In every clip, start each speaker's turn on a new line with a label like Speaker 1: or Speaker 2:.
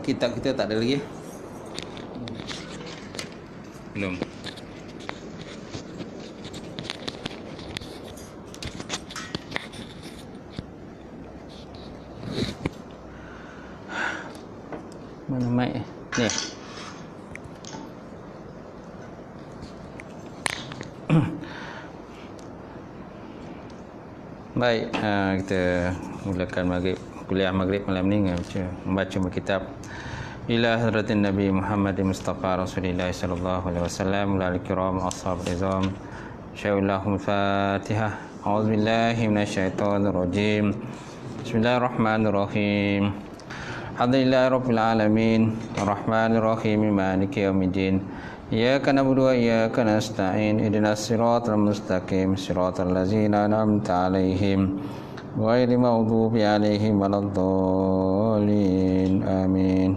Speaker 1: Kitab kita tak ada lagi. Belum. Mana mic ni? Baik, kita mulakan kuliah maghrib malam ni membaca kitab ila hadratin Nabi Muhammad Mustafa Rasulullah sallallahu alaihi wasallam wal kiram ashab rizam syai'ul Fatihah. A'udzubillahi minasyaitonir rajim. Bismillahirrahmanirrahim. Alhamdulillahi rabbil alamin arrahmanir rahim maliki yaumiddin. Iyyaka na'budu wa iyyaka nasta'in ihdinas siratal mustaqim siratal ladzina an'amta 'alaihim ghairil maghdubi 'alaihim waladdallin. Amin.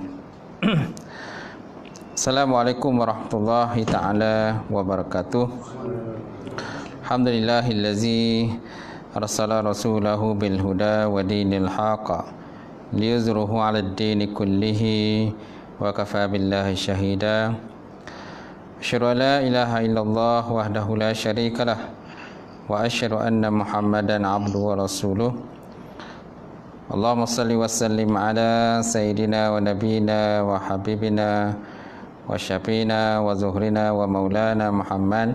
Speaker 1: Assalamualaikum warahmatullahi taala wabarakatuh. Alhamdulillahillazi arsala rasulahu bil huda wa dinil haqq liyuzhirahu 'alad dini kullihi wa kafa billahi shahida. Asyhadu an la ilaha illallah wahdahu la syarikalah wa asyhadu anna Muhammadan abduhu wa rasuluh. Allahumma salli wa sallim ala sayyidina wa nabiyina wa habibina wa syafiina wa zuhrina wa maulana Muhammad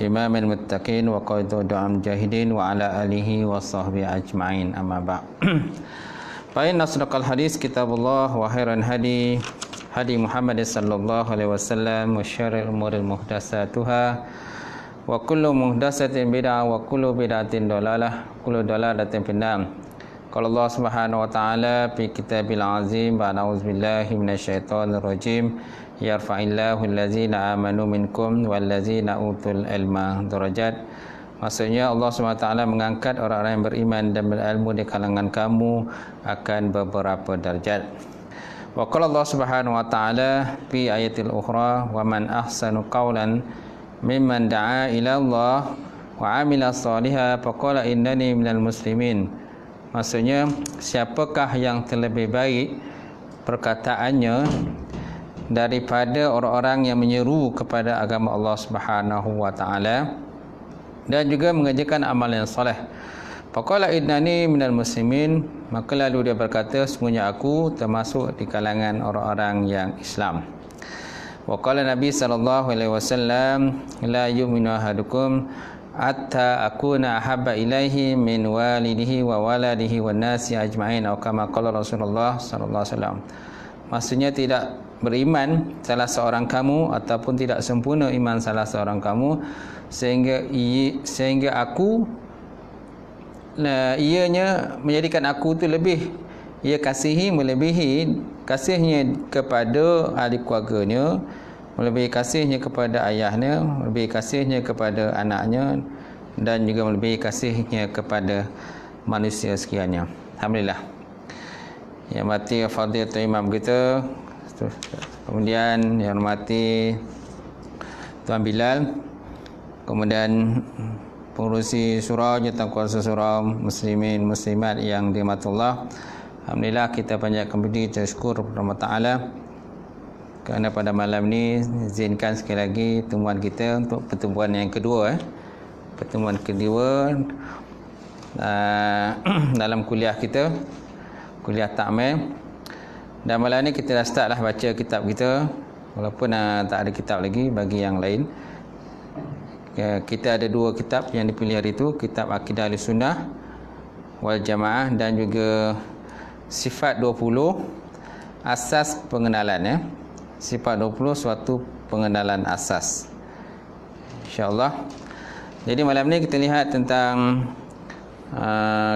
Speaker 1: imamil muttaqin wa qaidul mujahidin wa ala alihi wa sahbihi ajma'in. Amma ba'd. Fa inna asdaqal hadis kitabullah wa khairan hadi Muhammad sallallahu alaihi wasallam wa syarril umuri muhdatsatuha wa kullu muhdatsatin bid'ah wa kullu bid'atin dhalalah kullu dhalalatin finnar. Qala Allah Subhanahu wa taala fi kitabil azim wa a'udzubillahi minasyaitonir rajim. Yarfa'illahu allazina amanu minkum wallazina utul ilma darajat. Maksudnya Allah Subhanahu wa taala mengangkat orang-orang yang beriman dan berilmu di kalangan kamu akan beberapa darjat. Wa qala Allah Subhanahu wa taala fi ayatil ukhra wa man ahsanu qawlan mimman da'a ila Allah wa 'amila shalihan faqala innani minal muslimin. Maksudnya, siapakah yang terlebih baik perkataannya daripada orang-orang yang menyeru kepada agama Allah Subhanahu wa taala dan juga mengerjakan amal yang soleh. Faqala innani minal muslimin, maka lalu dia berkata, sesungguhnya aku termasuk di kalangan orang-orang yang Islam. Wa qala Nabi sallallahu alaihi wasallam, la yu'minu ahadukum hatta akuna ahabba ilaihi min walidihi wa waladihi wan nasi ajma'in, atau kama qala Rasulullah sallallahu alaihi wasallam. Maksudnya tidak beriman salah seorang kamu ataupun tidak sempurna iman salah seorang kamu sehingga aku ianya menjadikan aku tu lebih ia kasihi melebihi kasihnya kepada ahli keluarganya, melebihi kasihnya kepada ayahnya, melebihi kasihnya kepada anaknya dan juga melebihi kasihnya kepada manusia sekaliannya. Alhamdulillah. Yang mati fadilatul imam kita, kemudian yang hormati Tuan Bilal, kemudian pengurusi surau, jurukuasa surau muslimin muslimat yang dirahmatullah. Alhamdulillah, kita panjatkan puji dan syukur kepada Allah Taala kerana pada malam ni izinkan sekali lagi pertemuan kita untuk pertemuan yang kedua pertemuan kedua dalam kuliah kita, kuliah takmil. Dan malam ni kita dah start lah baca kitab kita, walaupun tak ada kitab lagi bagi yang lain. Kita ada dua kitab yang dipilih hari itu, kitab Akidah Ahlussunnah wal Jamaah dan juga Sifat 20 Asas Pengenalan Sifat 20 suatu pengenalan asas, insya-Allah. Jadi malam ni kita lihat tentang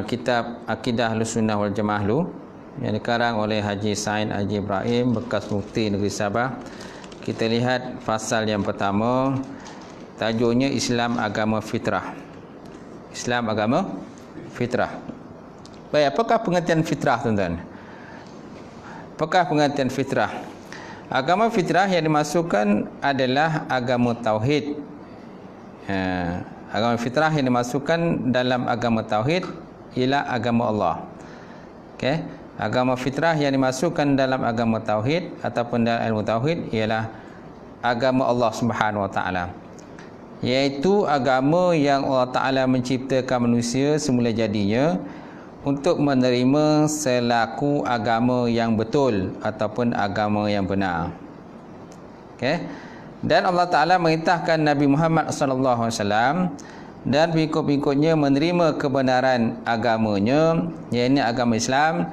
Speaker 1: kitab Akidah Ahlussunnah wal Jamaah yang dikarang oleh Haji Said Haji Ibrahim, bekas mufti negeri Sabah. Kita lihat fasal yang pertama, tajuknya Islam Agama Fitrah. Islam Agama Fitrah. Baik, apakah pengertian fitrah, tuan-tuan? Apakah pengertian fitrah? Agama fitrah yang dimasukkan adalah agama tauhid Agama fitrah yang dimasukkan dalam agama tauhid ialah agama Allah. Okey, agama fitrah yang dimasukkan dalam agama tauhid ataupun dalam ilmu tauhid ialah agama Allah Subhanahu Wa Taala, iaitu agama yang Allah Taala menciptakan manusia semula jadinya untuk menerima selaku agama yang betul ataupun agama yang benar. Okey, dan Allah Taala merintahkan Nabi Muhammad sallallahu alaihi wasallam dan pengikut-pengikutnya menerima kebenaran agamanya, iaitu agama Islam,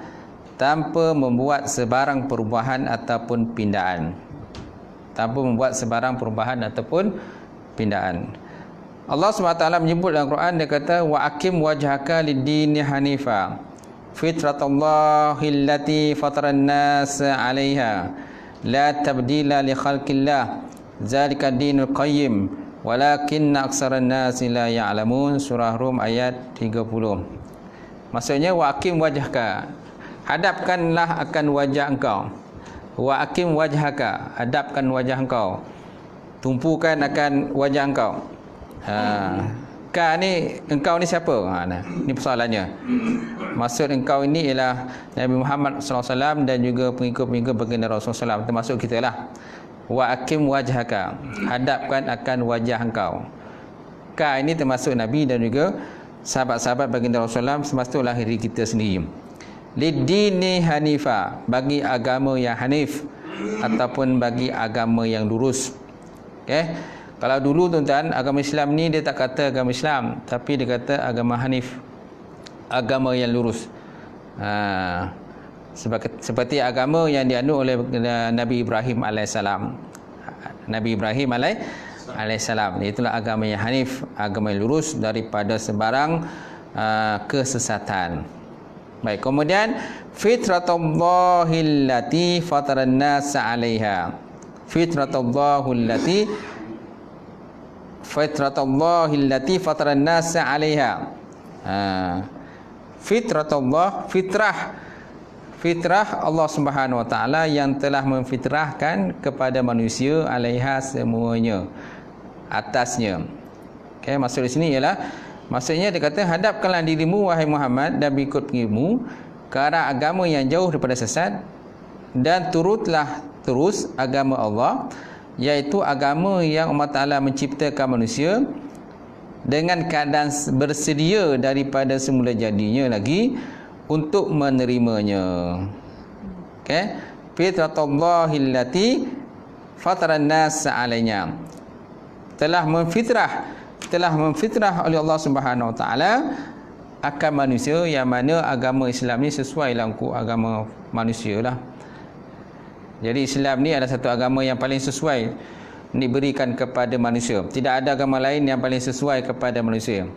Speaker 1: tanpa membuat sebarang perubahan ataupun pindaan. Tanpa membuat sebarang perubahan ataupun pindaan. Allah SWT menyebut dalam Quran, dia kata wa aqim wajhaka lid-dini hanifa fitratallahi allati fataran nas 'alaiha la tabdila li khalqillah zalika dinul qayyim walakinna aksaran nasi la ya'lamun. Surah Rum ayat 30. Maksudnya wa aqim wajhaka, hadapkanlah akan wajah engkau. Wa aqim wajhaka, hadapkan wajah engkau, tumpukan akan wajah engkau. Ka ni, engkau ni siapa? Ni persoalannya. Maksud engkau ini ialah Nabi Muhammad SAW dan juga pengikut-pengikut baginda Rasulullah SAW, termasuk kita lah. Wa aqim wajhaka, hadapkan akan wajah engkau. Ka ini termasuk Nabi dan juga sahabat-sahabat baginda Rasulullah termasuk lahir kita sendiri. Lid-dini hanifa, bagi agama yang hanif ataupun bagi agama yang lurus. Okey, kalau dulu tuan-tuan, agama Islam ni dia tak kata agama Islam, tapi dia kata agama hanif, agama yang lurus. Seperti agama yang dianut oleh Nabi Ibrahim alaihissalam. Nabi Ibrahim alaihissalam, itulah agama yang hanif, agama yang lurus daripada sebarang kesesatan. Baik, kemudian fitratallahi allati fataran nas 'alaiha. Fitratallahi allati fataran nas 'alaiha. Fitrah Allah Subhanahu Wa Taala yang telah memfitrahkan kepada manusia, alaiha, semuanya, atasnya. Okey, maksud di sini ialah, maksudnya dia kata hadapkanlah dirimu wahai Muhammad dan pengikut-pengikutmu ke arah agama yang jauh daripada sesat, dan turutlah terus agama Allah, iaitu agama yang Allah Taala menciptakan manusia dengan keadaan bersedia daripada semula jadinya lagi untuk menerimanya. Okey, fitratallahi allati fataran nas 'alaiha, telah memfitrah oleh Allah Subhanahu Wa Taala akan manusia, yang mana agama Islam ni sesuai lah agama manusia lah. Jadi Islam ni adalah satu agama yang paling sesuai diberikan kepada manusia. Tidak ada agama lain yang paling sesuai kepada manusia.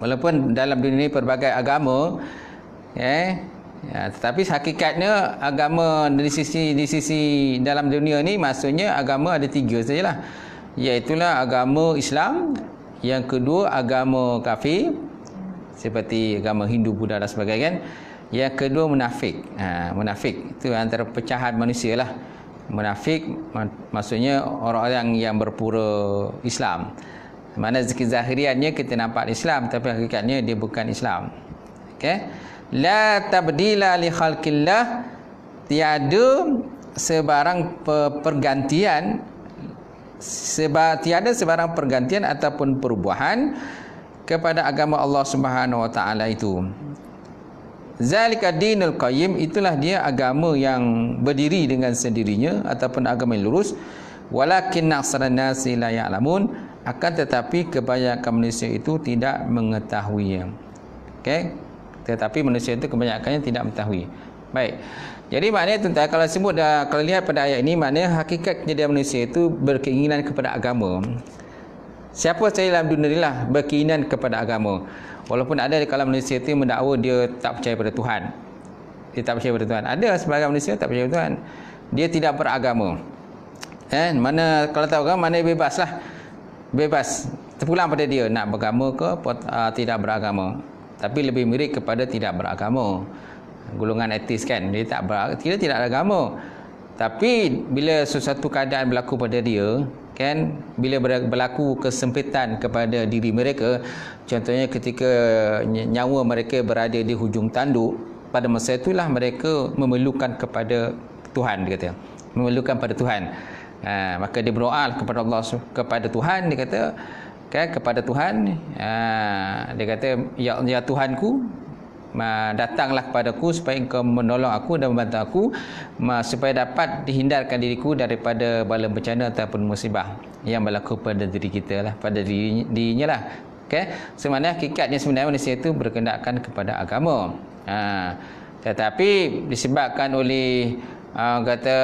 Speaker 1: Walaupun dalam dunia ini pelbagai agama, tetapi hakikatnya agama di sisi dalam dunia ni, maksudnya agama ada tiga sajalah, iaitulah agama Islam, yang kedua agama kafir seperti agama Hindu, Buddha dan sebagainya, yang kedua munafik. Munafik itu antara pecahan manusia lah. Munafik maksudnya orang-orang yang berpura Islam, mana zahiriannya kita nampak Islam tapi hakikatnya dia bukan Islam. Okey, la tabdila li khalqillah, tiada sebarang pergantian, tiada sebarang pergantian ataupun perubahan kepada agama Allah Subhanahu Wa Taala itu. Zalika dinul qayyim, itulah dia agama yang berdiri dengan sendirinya ataupun agama yang lurus. Walakin aksaran nasi la ya'lamun, akan tetapi kebanyakan manusia itu tidak mengetahuinya. Okey, tetapi manusia itu kebanyakannya tidak mengetahui. Baik. Jadi maknanya tuan-tuan, kalau sebut kalau lihat pada ayat ini, maknanya hakikat kejadian manusia itu berkeinginan kepada agama. Siapa saja dalam dunia inilah berkeinginan kepada agama. Walaupun ada di kalangan manusia itu mendakwa dia tak percaya pada Tuhan. Dia tak percaya pada Tuhan. Ada sebahagian manusia tak percaya pada Tuhan. Dia tidak beragama. Mana kalau tahu kan, mana bebaslah. Bebas. Terpulang pada dia nak beragama ke tidak beragama. Tapi lebih mirip kepada tidak beragama. Golongan etis kan, dia tidak ada agama. Tapi bila sesuatu keadaan berlaku pada dia, kan, bila berlaku kesempitan kepada diri mereka, contohnya ketika nyawa mereka berada di hujung tanduk, pada masa itulah mereka memerlukan kepada Tuhan, dia kata, memerlukan pada Tuhan. Maka dia berdoa kepada Allah, kepada Tuhan, dia kata, kan, kepada Tuhan, dia kata, ya Tuhanku, datanglah kepadaku supaya engkau menolong aku dan membantu aku, supaya dapat dihindarkan diriku daripada bala bencana ataupun musibah yang berlaku pada diri kita lah, pada dirinya lah. Okay? Sebenarnya hakikatnya sebenarnya manusia itu berkendakan kepada agama. Tetapi disebabkan oleh kata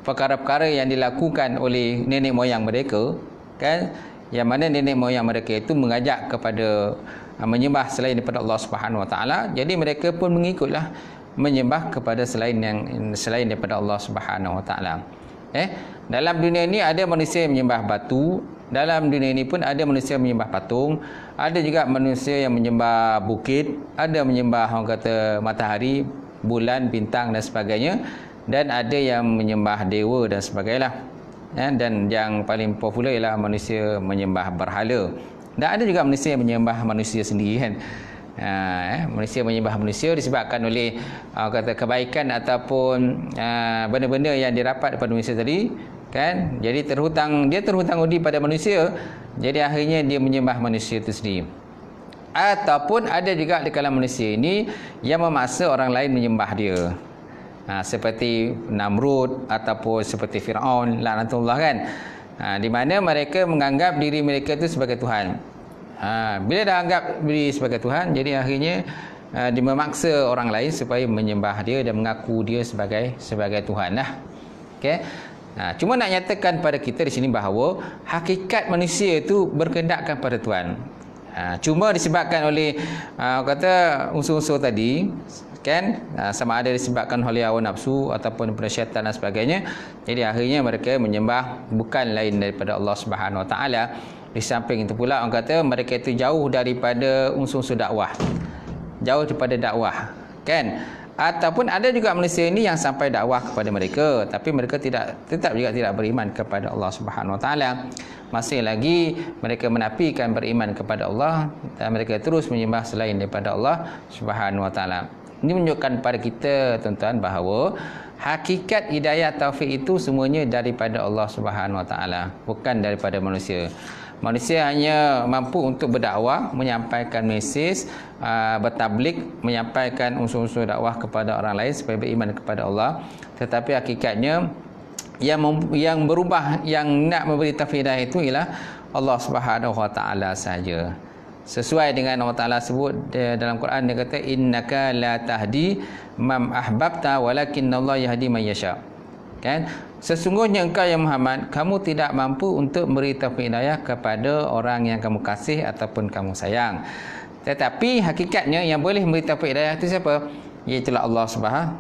Speaker 1: perkara-perkara yang dilakukan oleh nenek moyang mereka, kan, yang mana nenek moyang mereka itu mengajak kepada menyembah selain daripada Allah Subhanahu Wa Taala, jadi mereka pun mengikutlah menyembah kepada selain daripada Allah Subhanahu Wa Taala. Dalam dunia ini ada manusia yang menyembah batu, dalam dunia ini pun ada manusia yang menyembah patung, ada juga manusia yang menyembah bukit, ada menyembah orang kata matahari, bulan, bintang dan sebagainya, dan ada yang menyembah dewa dan sebagainya. Dan yang paling popular ialah manusia menyembah berhala. Dan ada juga manusia yang menyembah manusia sendiri, kan. Manusia menyembah manusia disebabkan oleh kata kebaikan ataupun benda-benda yang didapat daripada manusia tadi, kan. Jadi dia terhutang budi pada manusia, jadi akhirnya dia menyembah manusia itu sendiri. Ataupun ada juga di kalangan manusia ini yang memaksa orang lain menyembah dia, seperti Namrud ataupun seperti Firaun laknatullah, kan. Di mana mereka menganggap diri mereka itu sebagai Tuhan. Bila dah anggap diri sebagai Tuhan, jadi akhirnya dia memaksa orang lain supaya menyembah dia dan mengaku dia sebagai Tuhan lah. Okay? Cuma nak nyatakan pada kita di sini bahawa hakikat manusia itu berkendakkan pada Tuhan. Cuma disebabkan oleh kata unsur-unsur tadi, kan, sama ada disebabkan oleh hawa nafsu ataupun daripada syaitan dan sebagainya, jadi akhirnya mereka menyembah bukan lain daripada Allah Subhanahu Wa Taala. Di samping itu pula orang kata mereka itu jauh daripada unsur-unsur dakwah, jauh daripada dakwah, kan. Ataupun ada juga manusia ini yang sampai dakwah kepada mereka, tapi mereka tetap juga tidak beriman kepada Allah Subhanahu Wa Taala. Masih lagi mereka menafikan beriman kepada Allah dan mereka terus menyembah selain daripada Allah Subhanahu Wa Taala. Ini menunjukkan pada kita, tuan-tuan, bahawa hakikat hidayah taufik itu semuanya daripada Allah Subhanahu Wa Taala, bukan daripada manusia. Manusia hanya mampu untuk berdakwah, menyampaikan mesej, bertablik, menyampaikan unsur-unsur dakwah kepada orang lain supaya beriman kepada Allah. Tetapi hakikatnya yang berubah, yang nak memberi taufik hidayah itu ialah Allah Subhanahu Wa Taala saja. Sesuai dengan Allah Ta'ala sebut dalam Quran, dia kata, innaka la tahdi man ahbabta walakinnallaha yahdi man yasha. Kan? Sesungguhnya engkau ya Muhammad, kamu tidak mampu untuk memberi taufik hidayah kepada orang yang kamu kasih ataupun kamu sayang. Tetapi hakikatnya yang boleh memberi taufik hidayah itu siapa? Iaitulah Allah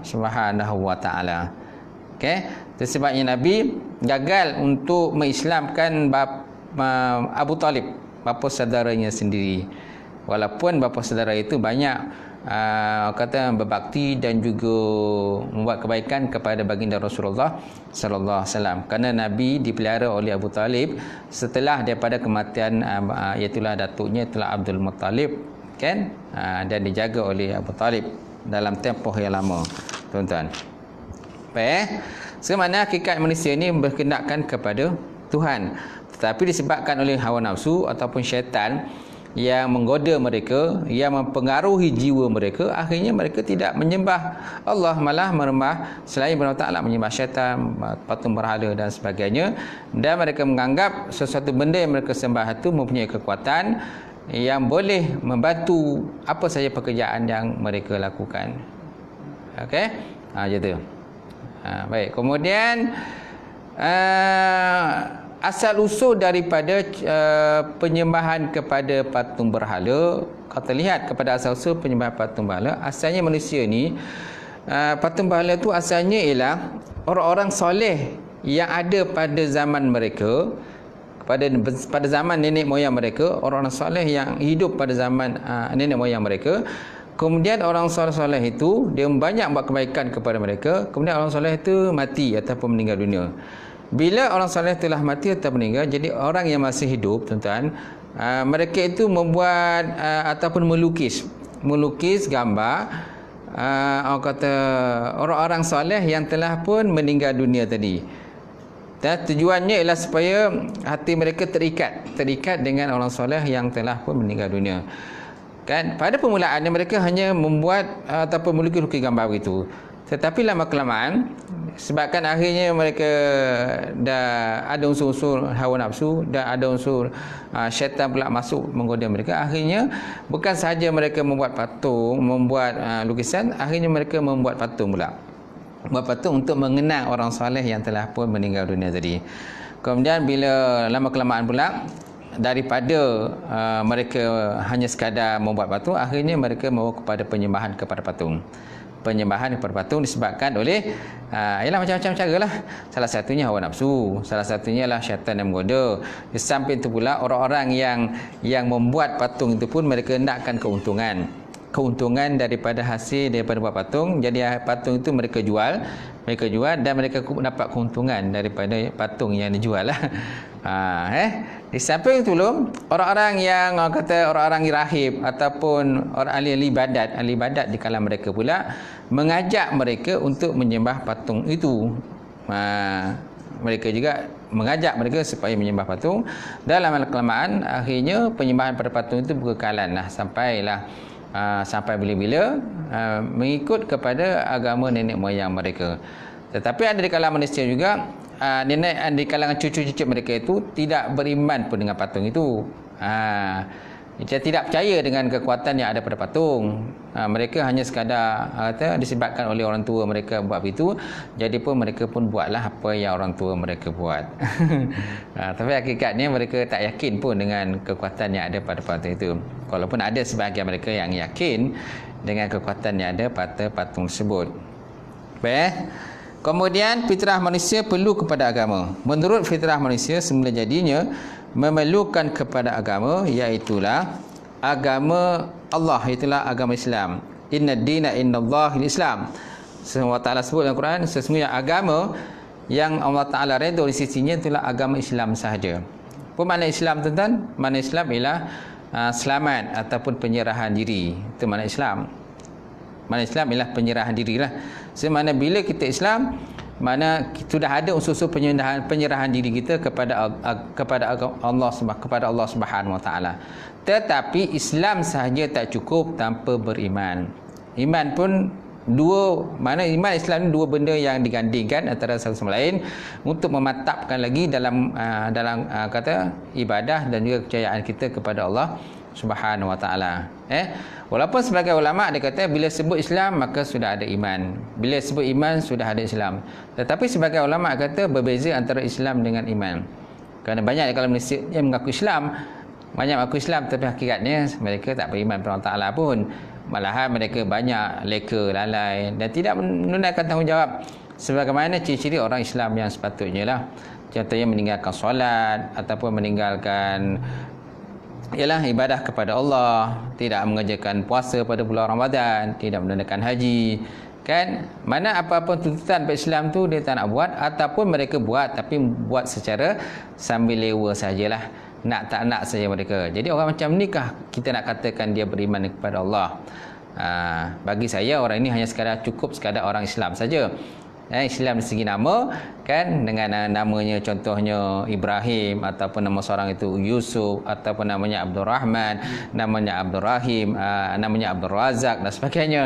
Speaker 1: Subhanahu Wa Ta'ala. Okay? Itu sebabnya Nabi gagal untuk mengislamkan Abu Talib, bapa saudaranya sendiri. Walaupun bapa saudara itu banyak kata berbakti dan juga membuat kebaikan kepada baginda Rasulullah sallallahu alaihi wasallam. Kerana Nabi dipelihara oleh Abu Talib setelah daripada kematian iaitulah datuknya itulah Abdul Muttalib, kan? Dan dijaga oleh Abu Talib dalam tempoh yang lama, tuan-tuan. Baik. Semana hakikat manusia ini berkendakkan kepada Tuhan. Tetapi disebabkan oleh hawa nafsu ataupun syaitan yang menggoda mereka, yang mempengaruhi jiwa mereka, akhirnya mereka tidak menyembah Allah, malah merembah selain Allah Ta'ala, menyembah syaitan, patung berhala dan sebagainya. Dan mereka menganggap sesuatu benda yang mereka sembah itu mempunyai kekuatan yang boleh membantu apa saja pekerjaan yang mereka lakukan. Okey? Gitu. Baik. Kemudian asal usul daripada penyembahan kepada patung berhala, kita lihat kepada asal usul penyembahan patung berhala, asalnya manusia ni, patung berhala tu asalnya ialah orang-orang soleh yang ada pada zaman mereka, pada zaman nenek moyang mereka, orang-orang soleh yang hidup pada zaman nenek moyang mereka. Kemudian orang soleh-soleh itu dia banyak buat kebaikan kepada mereka, kemudian orang soleh itu mati ataupun meninggal dunia. bila orang soleh telah mati atau meninggal, jadi orang yang masih hidup, tuan-tuan, mereka itu membuat ataupun melukis gambar orang kata orang-orang soleh yang telah pun meninggal dunia tadi. Dan tujuannya ialah supaya hati mereka terikat dengan orang soleh yang telah pun meninggal dunia. Kan pada permulaannya mereka hanya membuat ataupun melukis gambar begitu. Tetapi lama kelamaan, sebabkan akhirnya mereka dah ada unsur-unsur hawa nafsu, dah ada unsur syaitan pula masuk menggoda mereka. Akhirnya bukan sahaja mereka membuat patung, membuat lukisan, akhirnya mereka membuat patung pula. Buat patung untuk mengenang orang soleh yang telah pun meninggal dunia tadi. Kemudian bila lama kelamaan pula, daripada mereka hanya sekadar membuat patung, akhirnya mereka membawa kepada penyembahan kepada patung. Penyembahan kepada patung disebabkan oleh ialah macam-macam cara lah. Salah satunya hawa nafsu, salah satunya lah syaitan yang menggoda. Di samping itu pula orang-orang yang membuat patung itu pun mereka nakkan keuntungan daripada hasil daripada buat patung. Jadi patung itu mereka jual dan mereka dapat keuntungan daripada patung yang dijual lah. Di samping itu orang-orang yang orang-orang rahib ataupun orang ahli ibadat di kalangan mereka pula mengajak mereka untuk menyembah patung itu. Mereka juga mengajak mereka supaya menyembah patung. Dalam kelamaan akhirnya penyembahan pada patung itu berkekalan lah sampai bila-bila mengikut kepada agama nenek moyang mereka. Tetapi ada di kalangan manusia juga di kalangan cucu-cucu mereka itu tidak beriman pun dengan patung itu. Dia tidak percaya dengan kekuatan yang ada pada patung. Mereka hanya sekadar disebabkan oleh orang tua mereka buat begitu, jadi pun mereka pun buatlah apa yang orang tua mereka buat. Tapi hakikatnya mereka tak yakin pun dengan kekuatan yang ada pada patung itu. Walaupun ada sebahagian mereka yang yakin dengan kekuatan yang ada pada patung tersebut. Baik. Kemudian fitrah manusia perlu kepada agama. Menurut fitrah manusia semula jadinya memerlukan kepada agama, iaitulah agama Allah, itulah agama Islam. Inna dina innallahil Islam. Allah Ta'ala sebut dalam Quran, sesungguhnya agama yang Allah Ta'ala redha di sisinya itulah agama Islam sahaja. Apa makna Islam, tuan-tuan? Makna Islam ialah selamat ataupun penyerahan diri. Itu makna Islam. Makna Islam ialah penyerahan dirilah. Semana bila kita Islam, mana sudah ada unsur-unsur penyerahan diri kita kepada Allah Subhanahu Wa Taala. Tetapi Islam sahaja tak cukup tanpa beriman. Iman pun iman Islam ni dua benda yang digandingkan antara satu sama lain untuk memantapkan lagi dalam kata ibadah dan juga kepercayaan kita kepada Allah Subhanahu Wa Taala. Walaupun sebagai ulama dia kata bila sebut Islam maka sudah ada iman. Bila sebut iman sudah ada Islam. Tetapi sebagai ulama kata berbeza antara Islam dengan iman. Kerana banyak kalau Malaysia yang mengaku Islam, banyak mengaku Islam tapi hakikatnya mereka tak beriman kepada Allah Taala pun. Malahan mereka banyak leka, lalai dan tidak menunaikan tanggungjawab sebagaimana ciri-ciri orang Islam yang sepatutnya lah. Contohnya meninggalkan solat ataupun meninggalkan ialah ibadah kepada Allah, tidak mengerjakan puasa pada bulan Ramadan, tidak menunaikan haji. Kan? Mana apa-apa tuntutan Islam tu dia tak nak buat, ataupun mereka buat tapi buat secara sambil lewa sajalah. Nak tak nak saja mereka. Jadi orang macam ni kah kita nak katakan dia beriman kepada Allah? Bagi saya orang ini hanya cukup sekadar orang Islam saja. Islam dari segi nama kan, dengan namanya contohnya Ibrahim ataupun nama seorang itu Yusuf ataupun namanya Abdul Rahman, namanya Abdul Rahim, namanya Abdul Razak dan sebagainya.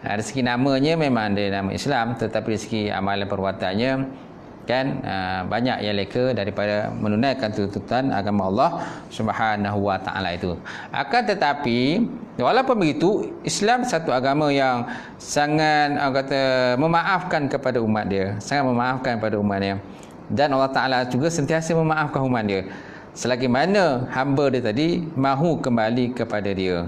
Speaker 1: Dari segi namanya memang dia nama Islam, tetapi dari segi amalan perbuatannya kan banyak yang leka daripada menunaikan tuntutan agama Allah Subhanahu Wa Taala itu. Akan tetapi walaupun begitu, Islam satu agama yang sangat memaafkan kepada umat dia, sangat memaafkan kepada umatnya, dan Allah Taala juga sentiasa memaafkan umat dia selagi mana hamba dia tadi mahu kembali kepada dia.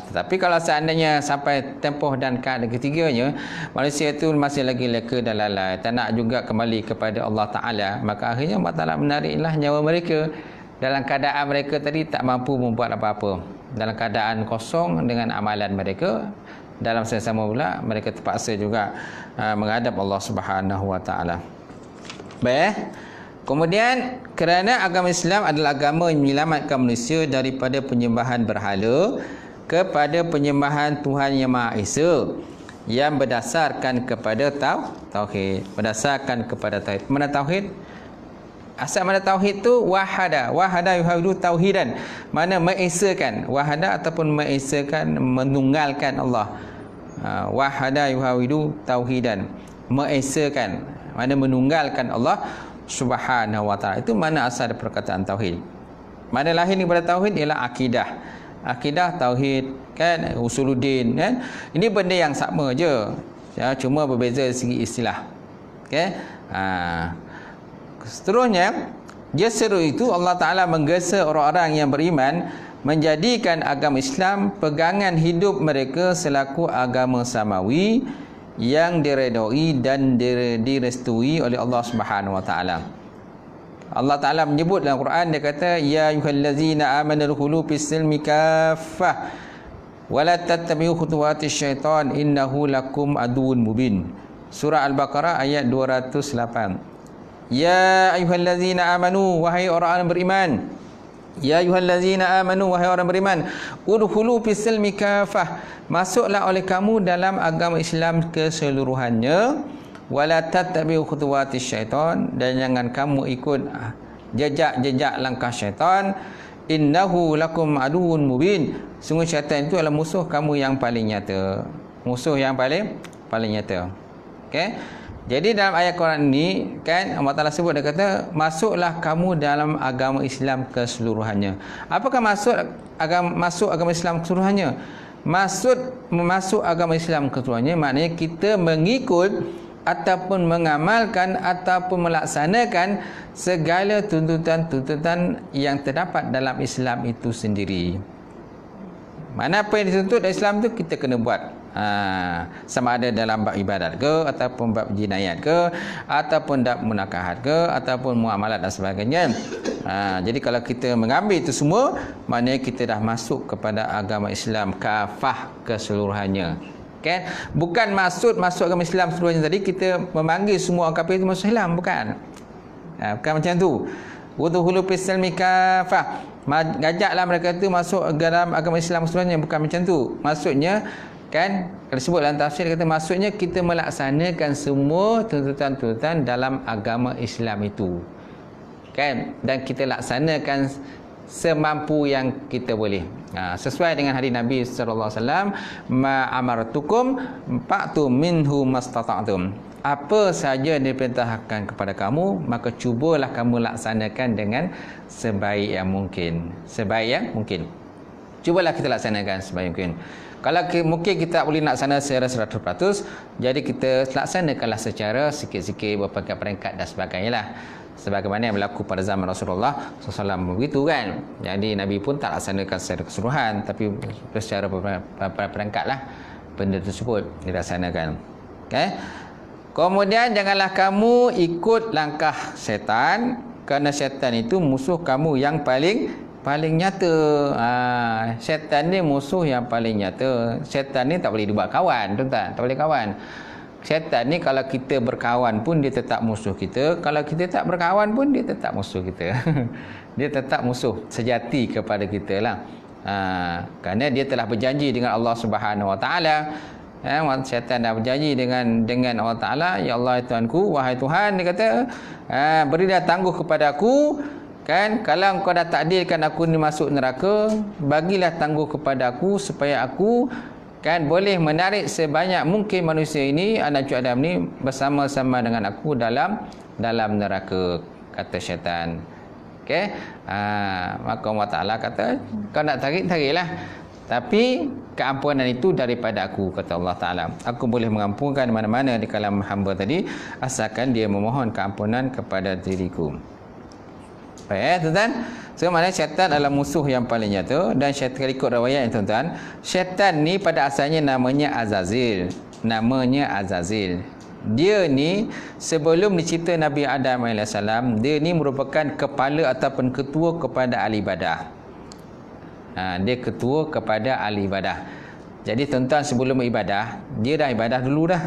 Speaker 1: Tetapi kalau seandainya sampai tempoh dan keadaan ketiganya manusia itu masih lagi leka dan lalai, tak nak juga kembali kepada Allah Ta'ala, maka akhirnya Allah Ta'ala menariklah nyawa mereka dalam keadaan mereka tadi tak mampu membuat apa-apa, dalam keadaan kosong dengan amalan mereka. Dalam sama pula mereka terpaksa juga menghadap Allah Subhanahu Wa Ta'ala. Baik. Kemudian kerana agama Islam adalah agama yang menyelamatkan manusia daripada penyembahan berhala kepada penyembahan Tuhan Yang Maha Esa yang berdasarkan kepada tauhid. Berdasarkan kepada tauhid. Mana tauhid? Asal mana tauhid tu wahada yuhawidu tauhidan, mana mengesakan, wahada ataupun mengesakan, menunggalkan Allah. Wahada yuhawidu tauhidan, mengesakan, mana menunggalkan Allah Subhanahu wa taala. Itu mana asal perkataan tauhid. Mana lahir daripada tauhid ialah akidah tauhid, kan, usuluddin, kan. Ini benda yang sama je, ya, cuma berbeza dari segi istilah. Okey. Seterusnya, justru itu Allah Ta'ala menggesa orang-orang yang beriman menjadikan agama Islam pegangan hidup mereka selaku agama samawi yang diredai dan direstui oleh Allah Subhanahu wa taala. Allah Ta'ala menyebut dalam Quran, dia kata ya ayyuhallazina amanu dkhulu fis-silmi kaffah wa la tattabi'u khutuwatis syaitan innahu lakum aduwwun mubin. Surah Al-Baqarah ayat 208. Ya ayyuhallazina amanu, wahai orang-orang beriman. Ya ayyuhallazina amanu, wahai orang beriman, udkhulu fis-silmi kafah, masuklah oleh kamu dalam agama Islam keseluruhannya, wala tattabi'u khutuwatis syaitan, dan jangan kamu ikut jejak-jejak langkah syaitan. Innahu lakum aduwwun mubin, sungguh syaitan itu adalah musuh kamu yang paling nyata. Musuh yang paling nyata. Okey. Jadi dalam ayat Quran ini, kan, Allah Ta'ala sebut, dia kata masuklah kamu dalam agama Islam keseluruhannya. Apakah masuk agama Islam keseluruhannya? Masuk agama Islam keseluruhannya maknanya kita mengikut ataupun mengamalkan ataupun melaksanakan segala tuntutan-tuntutan yang terdapat dalam Islam itu sendiri. Mana apa yang dituntut dalam Islam tu kita kena buat. Sama ada dalam bab ibadat ke, ataupun bab jinayat ke, ataupun bab munakahat ke, ataupun muamalat dan sebagainya. Jadi kalau kita mengambil itu semua, maknanya kita dah masuk kepada agama Islam kafah keseluruhannya. Okay? Bukan masuk agama Islam keseluruhannya tadi kita memanggil semua orang kafir itu masuk Islam, bukan. Bukan macam tu. Udkhulu fis-silmi kafah, ngajaklah mereka itu masuk dalam agama Islam keseluruhannya, bukan macam tu. Maksudnya, kan, kalau sebut dalam tafsir, kata maksudnya kita melaksanakan semua tuntutan-tuntutan dalam agama Islam itu, kan, dan kita laksanakan semampu yang kita boleh. Sesuai dengan hadis Nabi sallallahu alaihi wasallam, ma amartukum fa'tu minhu mastata'tum. Apa saja yang diperintahkan kepada kamu, maka cubalah kamu laksanakan dengan sebaik yang mungkin. Cubalah kita laksanakan sebaik mungkin. Kalau mungkin kita tak boleh laksana secara 100%, jadi kita laksanakanlah secara sikit-sikit, berperingkat-peringkat dan sebagainya lah. Sebagaimana yang berlaku pada zaman Rasulullah SAW begitu, kan. Jadi Nabi pun tak laksanakan secara keseluruhan, tapi secara berperingkat lah benda tersebut dilaksanakan. Okay. Kemudian janganlah kamu ikut langkah syaitan, kerana syaitan itu musuh kamu yang paling nyata. Syaitan ni musuh yang paling nyata. Syaitan ni tak boleh dibuat kawan, tuan-tuan. Tak boleh kawan. Syaitan ni kalau kita berkawan pun dia tetap musuh kita. Kalau kita tak berkawan pun dia tetap musuh kita. Dia tetap musuh sejati kepada kita lah. Kerana dia telah berjanji dengan Allah Subhanahu Wa Taala. Syaitan dah berjanji dengan Allah Ta'ala, ya Allah Tuhanku, wahai Tuhan, dia kata, berilah tangguh kepada aku, kan, kalau engkau dah takdirkan aku ni masuk neraka, bagilah tangguh kepada aku supaya aku, kan, boleh menarik sebanyak mungkin manusia ini, anak cucu Adam ni, bersama-sama dengan aku dalam neraka, kata syaitan. Okey. Maka Allah Ta'ala kata, kau nak tariklah, tapi keampunan itu daripada aku, kata Allah Ta'ala. Aku boleh mengampunkan mana-mana di kalangan hamba tadi, asalkan dia memohon keampunan kepada diriku. Baik, tuan-tuan. So, maknanya syaitan adalah musuh yang paling nyata. Dan syaitan, kalau ikut riwayat ni, tuan-tuan, syaitan ni pada asalnya namanya Azazil. Dia ni sebelum dicipta Nabi Adam AS, dia ni merupakan kepala ataupun ketua kepada ahli ibadah. Dia ketua kepada ahli ibadah. Jadi tuan-tuan, sebelum beribadah, dia dah ibadah dulu dah.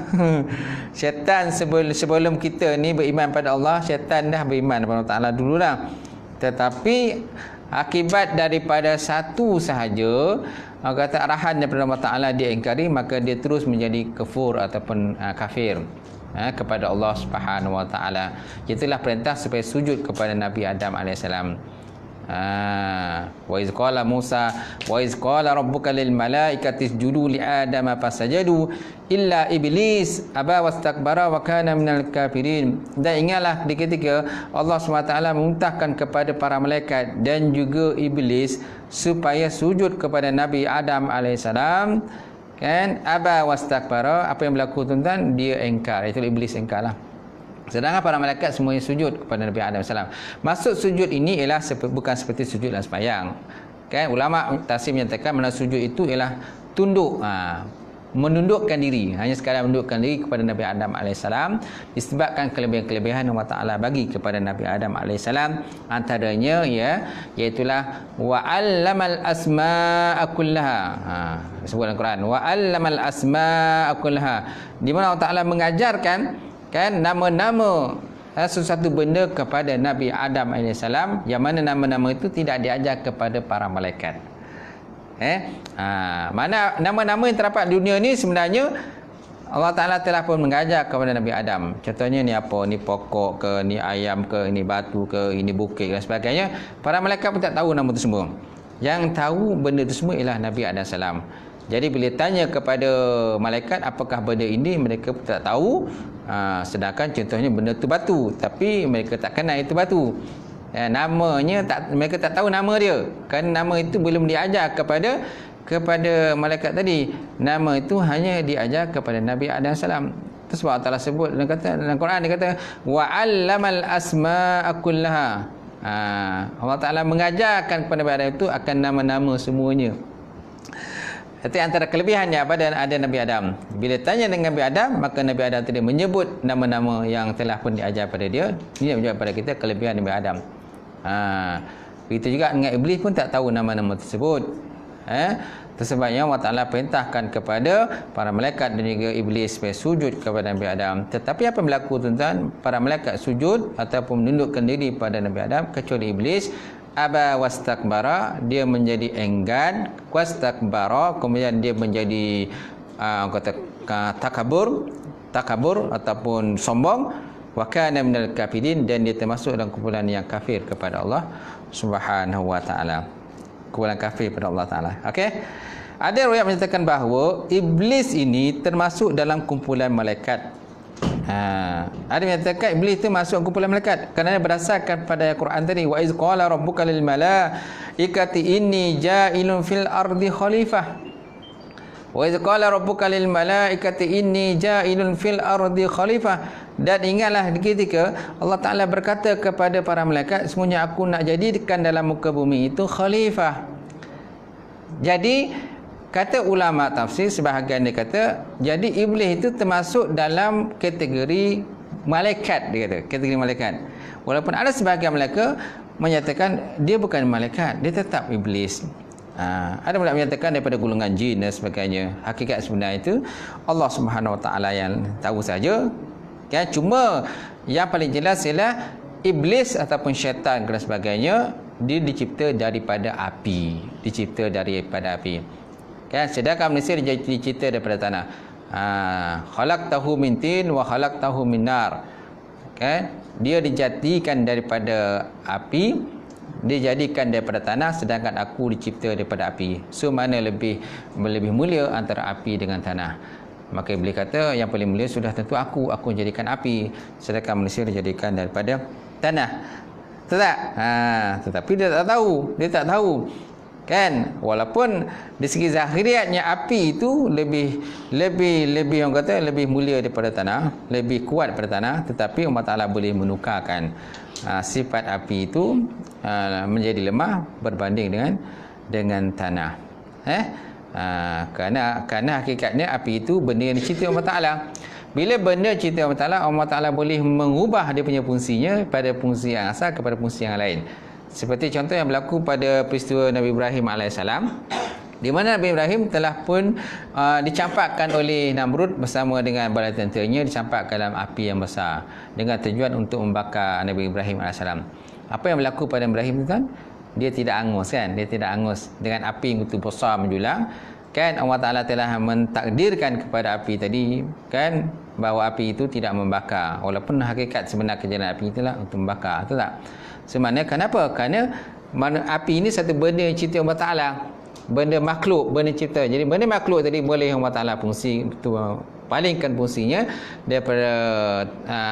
Speaker 1: Syaitan sebelum kita ni beriman pada Allah, syaitan dah beriman kepada Allah Ta'ala dulu dah. Tetapi akibat daripada satu sahaja kata arahan daripada Allah Ta'ala dia ingkari, maka dia terus menjadi kafur ataupun kafir kepada Allah Subhanahu Wa Ta'ala. Itulah perintah supaya sujud kepada Nabi Adam AS. Wa iz qala Musa wa iz qala rabbuka lil malaikati isjudu li adama fasajadu illa iblis aba wastakbara wa kana minal kafirin. Dan ingatlah ketika Allah SWT memerintahkan kepada para malaikat dan juga iblis supaya sujud kepada Nabi Adam alaihissalam, kan, aba wastakbara, apa yang berlaku tuan-tuan? Dia engkar, itu iblis engkarlah. Sedangkan para malaikat semuanya sujud kepada Nabi Adam AS. Maksud sujud ini ialah bukan seperti sujud dalam sembahyang. Kan, ulama tafsir menyatakan mana sujud itu ialah tunduk, menundukkan diri, hanya sekadar menundukkan diri kepada Nabi Adam AS, disebabkan kelebihan-kelebihan Allah Ta'ala bagi kepada Nabi Adam AS. Antaranya iaitulah wa 'allamal asma'a kullaha. Disebut dalam Quran wa 'allamal asma'a kullaha, di mana Allah Ta'ala mengajarkan, kan, nama-nama sesuatu benda kepada Nabi Adam AS, yang mana nama-nama itu tidak diajar kepada para malaikat. Mana nama-nama yang terdapat di dunia ni sebenarnya Allah Ta'ala telah pun mengajar kepada Nabi Adam. Contohnya ni apa, ni pokok ke, ni ayam ke, ini batu ke, ini bukit dan sebagainya. Para malaikat pun tak tahu nama itu semua. Yang tahu benda itu semua ialah Nabi Adam AS. Jadi bila tanya kepada malaikat apakah benda ini, mereka tak tahu. Sedangkan contohnya benda itu batu, tapi mereka tak kenal itu batu. Namanya mereka tak tahu nama dia, kerana nama itu belum diajar kepada malaikat tadi. Nama itu hanya diajar kepada Nabi Adam salam. Itu sebab Allah Ta'ala sebut dalam Quran, dia kata wa 'allamal asma'a kullaha. Allah Ta'ala mengajarkan kepada Nabi Adam itu akan nama-nama semuanya. Itu antara kelebihannya ada Nabi Adam. Bila tanya dengan Nabi Adam, maka Nabi Adam tadi menyebut nama-nama yang telah pun diajar pada dia. Ini menunjukkan pada kita kelebihan Nabi Adam. Begitu juga dengan iblis pun tak tahu nama-nama tersebut. Sebabnya Allah Ta'ala perintahkan kepada para malaikat dan juga iblis supaya sujud kepada Nabi Adam. Tetapi apa yang berlaku tuan-tuan? Para malaikat sujud ataupun menundukkan diri pada Nabi Adam, kecuali iblis. Aba wastakbara, dia menjadi enggan. Wastakbara, kemudian dia menjadi takabur ataupun sombong. Wa kana minal kafirin, dan dia termasuk dalam kumpulan yang kafir kepada Allah Subhanahu wa Ta'ala. Kumpulan kafir kepada Allah Ta'ala. Okey. Ada riwayat menyatakan bahawa iblis ini termasuk dalam kumpulan malaikat. Ada yang menyatakan iblis itu masuk kumpulan malaikat kerana berdasarkan pada Quran tadi, wa iz qala rabbuka lil malaikati inni ja'ilun fil ardi khalifah. Wa iz qala rabbuka lil malaikati inni ja'ilun fil ardi khalifah. Dan ingatlah ketika Allah Ta'ala berkata kepada para malaikat, semuanya aku nak jadikan dalam muka bumi itu khalifah. Jadi kata ulama tafsir sebahagian dia kata, jadi iblis itu termasuk dalam kategori malaikat, dia kata kategori malaikat. Walaupun ada sebahagian malaikat menyatakan dia bukan malaikat, dia tetap iblis. Ada pula menyatakan daripada golongan jin dan sebagainya. Hakikat sebenarnya itu Allah Subhanahu Wa Ta'ala yang tahu saja. Ya, cuma yang paling jelas ialah iblis ataupun syaitan dan sebagainya, dia dicipta daripada api, kan, sedangkan manusia dicipta daripada tanah. Khalaqtahu min tin wa khalaqtahu min nar. Kan, dia dijadikan daripada api, dijadikan daripada tanah, sedangkan aku dicipta daripada api. So mana lebih mulia antara api dengan tanah? Maka iblis kata yang paling mulia sudah tentu aku jadikan api, sedangkan manusia dijadikan daripada tanah. Tetapi dia tak tahu. Kan, walaupun di segi zahiriatnya api itu lebih orang kata lebih mulia daripada tanah, lebih kuat daripada tanah, tetapi Allah Ta'ala boleh menukarkan sifat api itu menjadi lemah berbanding dengan tanah. Kerana hakikatnya api itu benda yang dicipta Allah Ta'ala. Bila benda cipta Allah Ta'ala boleh mengubah dia punya fungsinya pada fungsi yang asal kepada fungsi yang lain. Seperti contoh yang berlaku pada peristiwa Nabi Ibrahim AS. di mana Nabi Ibrahim telah pun dicampakkan oleh Namrud bersama dengan bala tenteranya, dicampakkan dalam api yang besar dengan tujuan untuk membakar Nabi Ibrahim AS. Apa yang berlaku pada Ibrahim itu kan? Dia tidak angus kan? Dia tidak angus dengan api yang begitu besar menjulang. Kan Allah Ta'ala telah mentakdirkan kepada api tadi kan bahawa api itu tidak membakar, walaupun hakikat sebenar kejadian api itulah untuk membakar, betul tak? Sebenarnya kenapa? Kerana api ini satu benda yang cipta Allah Ta'ala, benda makhluk, benda cipta. Jadi benda makhluk tadi boleh Allah Ta'ala fungsi itu palingkan fungsinya daripada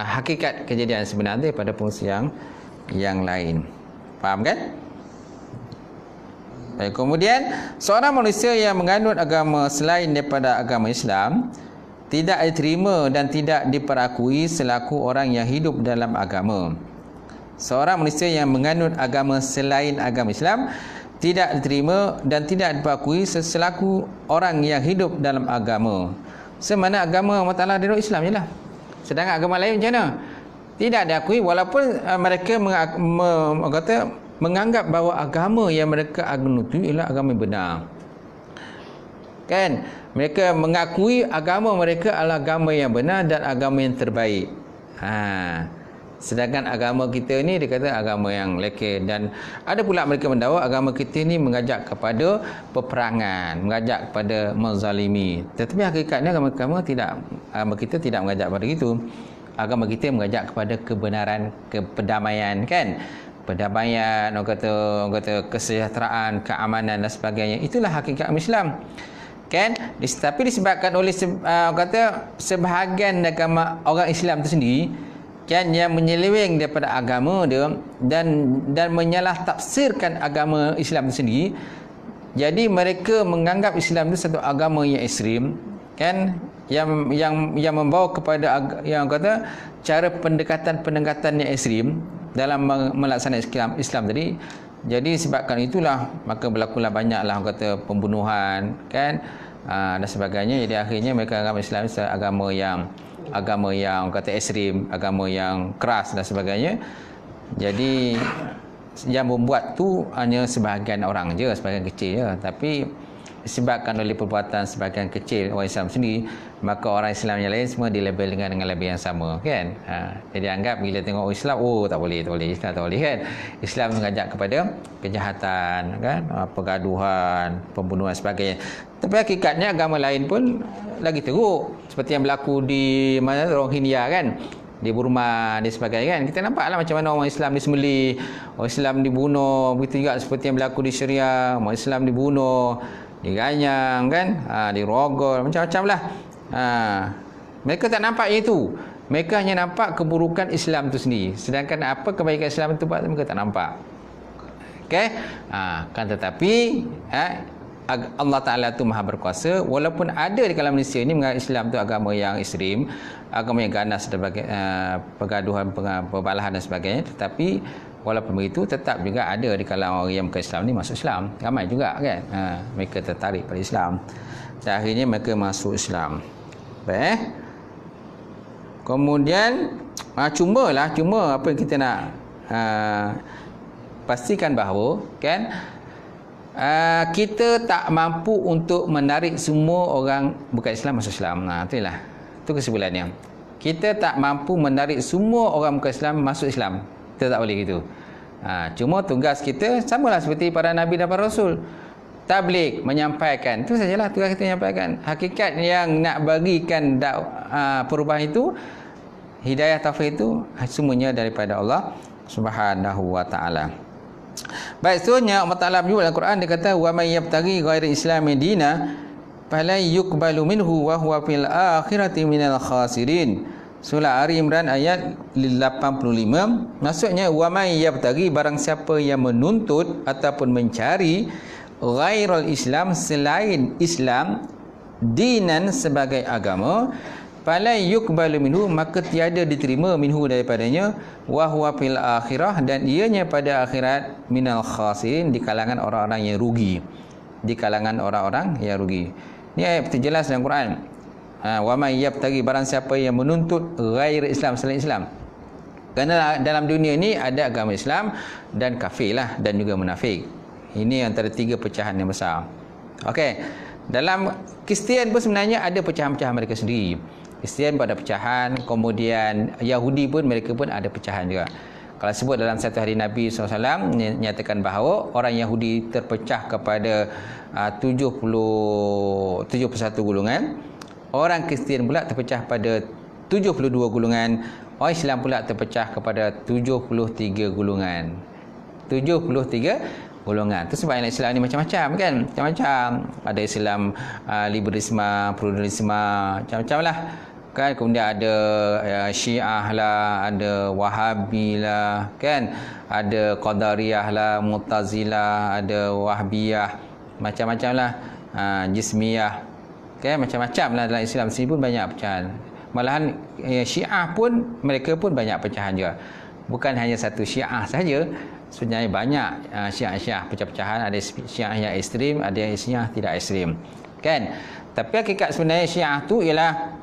Speaker 1: hakikat kejadian sebenar daripada fungsi yang lain. Faham kan? Baik, kemudian seorang manusia yang menganut agama selain daripada agama Islam tidak diterima dan tidak diperakui selaku orang yang hidup dalam agama. Seorang manusia yang menganut agama selain agama Islam tidak diterima dan tidak diperakui selaku orang yang hidup dalam agama. Semana agama Allah Ta'ala adalah Islam je lah. Sedangkan agama lain macam mana? Tidak diakui, walaupun mereka menganggap bahawa agama yang mereka anut itu ialah agama yang benar. Kan? Mereka mengakui agama mereka adalah agama yang benar dan agama yang terbaik. Sedangkan agama kita ni dia kata agama yang leka, dan ada pula mereka mendakwa agama kita ni mengajak kepada peperangan, mengajak kepada menzalimi. Tetapi hakikatnya agama kita tidak mengajak kepada itu. Agama kita mengajak kepada kebenaran, keperdamaian kan? Perdamaian, orang kata kesejahteraan, keamanan dan sebagainya. Itulah hakikat Islam. Kan? Tapi disebabkan oleh sebahagian agama orang Islam itu sendiri kan, yang menyeleweng daripada agama dia dan menyalah tafsirkan agama Islam itu sendiri. Jadi mereka menganggap Islam itu satu agama yang ekstrim kan, yang membawa kepada yang kata cara pendekatan yang ekstrim dalam melaksanakan Islam tadi. Jadi sebabkan itulah maka berlakulah banyaklah orang kata pembunuhan kan, dan sebagainya. Jadi akhirnya mereka anggap Islam itu agama yang kata ekstrim, agama yang keras dan sebagainya. Jadi yang membuat tu hanya sebahagian orang je, sebahagian kecil je. Tapi disebabkan oleh perbuatan sebahagian kecil orang Islam sendiri, maka orang Islam yang lain semua dilabel dengan label yang sama kan. Jadi anggap bila tengok Islam, tak boleh Islam tak boleh kan. Islam mengajak kepada kejahatan kan, pergaduhan, pembunuhan sebagainya. Tapi hakikatnya agama lain pun lagi teruk, seperti yang berlaku di mana Rohingya kan, di Burma dan sebagainya kan. Kita nampaklah macam mana orang Islam disembelih, orang Islam dibunuh. Begitu juga seperti yang berlaku di Syria, orang Islam dibunuh, diganyang kan, dirogol, macam-macam lah. Mereka tak nampak itu. Mereka hanya nampak keburukan Islam itu sendiri. Sedangkan apa kebaikan Islam itu mereka tak nampak. Okay? Kan tetapi Allah Ta'ala itu maha berkuasa. Walaupun ada di kalangan manusia ini menganggap Islam itu agama yang ekstrim, agama yang ganas, pergaduhan, perbalahan dan sebagainya, tetapi walaupun begitu tetap juga ada di kalangan orang yang bukan Islam ni masuk Islam. Ramai juga kan, mereka tertarik pada Islam dan akhirnya mereka masuk Islam. Baik. Kemudian cuma apa yang kita nak pastikan bahawa kan, kita tak mampu untuk menarik semua orang bukan Islam masuk Islam. Itulah, itu kesimpulannya. Kita tak mampu menarik semua orang bukan Islam masuk Islam. Kita tak boleh gitu. Cuma tugas kita samalah seperti para Nabi dan para Rasul. Tabligh, menyampaikan. Itu sajalah tugas kita menyampaikan. Hakikat yang nak bagikan perubahan itu, hidayah taufik itu semuanya daripada Allah Subhanahu wa taala. Baik, seterusnya Allah Taala menyebut dalam Quran, dia kata wa may yabtaghi ghaira islami dina fala yuqbalu minhu wa huwa fil akhirati minal khasirin. Surah Ali Imran ayat 85. Maksudnya wa may yabtaghi, barang siapa yang menuntut ataupun mencari ghairal Islam, selain Islam, dinan sebagai agama, fala yuqbalu minhu, maka tiada diterima minhu daripadanya, wa huwa fil akhirah, dan ianya pada akhirat minal khasirin, di kalangan orang-orang yang rugi. Di kalangan orang-orang yang rugi. Ini ayat terjelas dalam Quran. Wa may yabtaghi, barang siapa yang menuntut ghair Islam, selain Islam. Kerana dalam dunia ini ada agama Islam dan kafir lah, dan juga munafik. Ini antara tiga pecahan yang besar. Okey. Dalam Kristian pun sebenarnya ada pecahan-pecahan mereka sendiri. Kristian pun ada pecahan, kemudian Yahudi pun mereka pun ada pecahan juga. Kalau sebut dalam satu hari Nabi SAW nyatakan bahawa orang Yahudi terpecah kepada 71 golongan, orang Kristian pula terpecah pada 72 golongan, orang Islam pula terpecah kepada 73 golongan. 73 golongan. Itu sebab Islam ni macam-macam kan? Macam-macam. Ada Islam liberalisme, pluralisme, macam-macam lah. Kan? Kemudian ada Syiah lah, ada Wahabi lah, kan? Ada Qadariyah lah, Mu'tazilah, ada Wahbiyah, macam-macam lah. Jismiyah. Kan? Macam-macam lah dalam Islam sini pun banyak pecahan. Malahan Syiah pun, mereka pun banyak pecahan juga. Bukan hanya satu Syiah saja. Sebenarnya banyak Syiah-Syiah pecah-pecahan. Ada Syiah yang ekstrim, ada yang Syiah tidak ekstrim, kan? Tapi hakikat sebenarnya Syiah tu ialah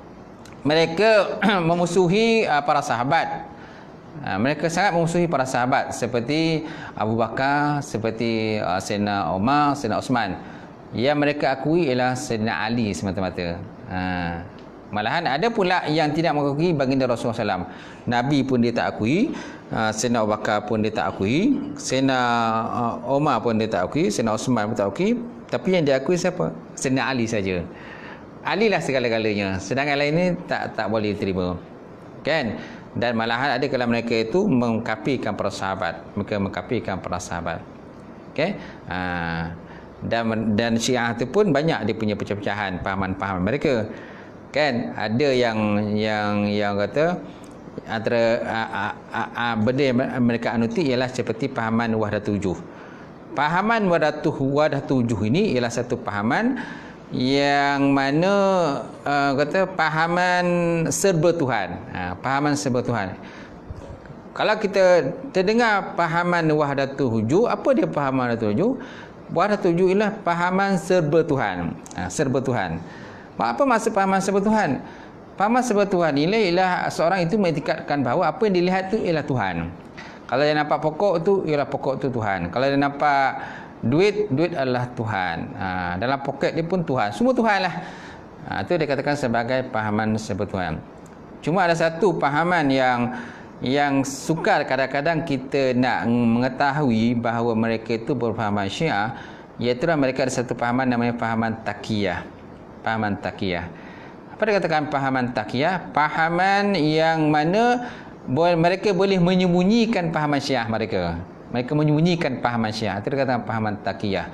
Speaker 1: mereka memusuhi para sahabat. Mereka sangat memusuhi para sahabat, seperti Abu Bakar, seperti Sayyidina Umar, Sayyidina Osman. Yang mereka akui ialah Sayyidina Ali semata-mata. Malahan ada pula yang tidak mengakui baginda Rasulullah SAW. Nabi pun dia tak akui, Sayyidina Abu Bakar pun dia tak akui, Sayyidina Umar pun dia tak akui, Sayyidina Osman pun tak akui. Tapi yang dia akui siapa? Sayyidina Ali saja. Ali lah segala-galanya. Sedangkan lain ni tak boleh diterima. Kan? Dan malahan ada kalau mereka itu mengkafirkan para sahabat. Mereka mengkafirkan para sahabat. Okey? Dan Syiah tu pun banyak dia punya pecah-pecahan pahaman-pahaman mereka. Kan? Ada yang kata antara benda yang mereka anuti ialah seperti pahaman Wahdatul Wujuh. Pahaman Wahdatul Wujuh ini ialah satu pahaman yang mana kata pahaman serba Tuhan. Pahaman serba Tuhan. Kalau kita terdengar pahaman Wahdatul Wujuh, apa dia pahaman Wahdatul Wujuh? Wahdatul Wujuh ialah pahaman serba Tuhan. Serba Tuhan. Apa maksud pahaman serba Tuhan? Pahaman serba Tuhan ini ialah seorang itu mengiktikadkan bahawa apa yang dilihat itu ialah Tuhan. Kalau dia nampak pokok tu ialah pokok tu Tuhan. Kalau dia nampak duit adalah Tuhan. Dalam poket dia pun Tuhan. Semua Tuhan lah. Itu dikatakan sebagai pahaman serba Tuhan. Cuma ada satu pahaman yang sukar kadang-kadang kita nak mengetahui bahawa mereka itu berpahaman Syiah, iaitu mereka ada satu pahaman namanya pahaman taqiyah. Pahaman taqiyah. Apa dikatakan pahaman taqiyah? Pahaman yang mana mereka boleh menyembunyikan pahaman Syiah mereka. Mereka menyembunyikan pahaman Syiah. Itu dikatakan pahaman taqiyah.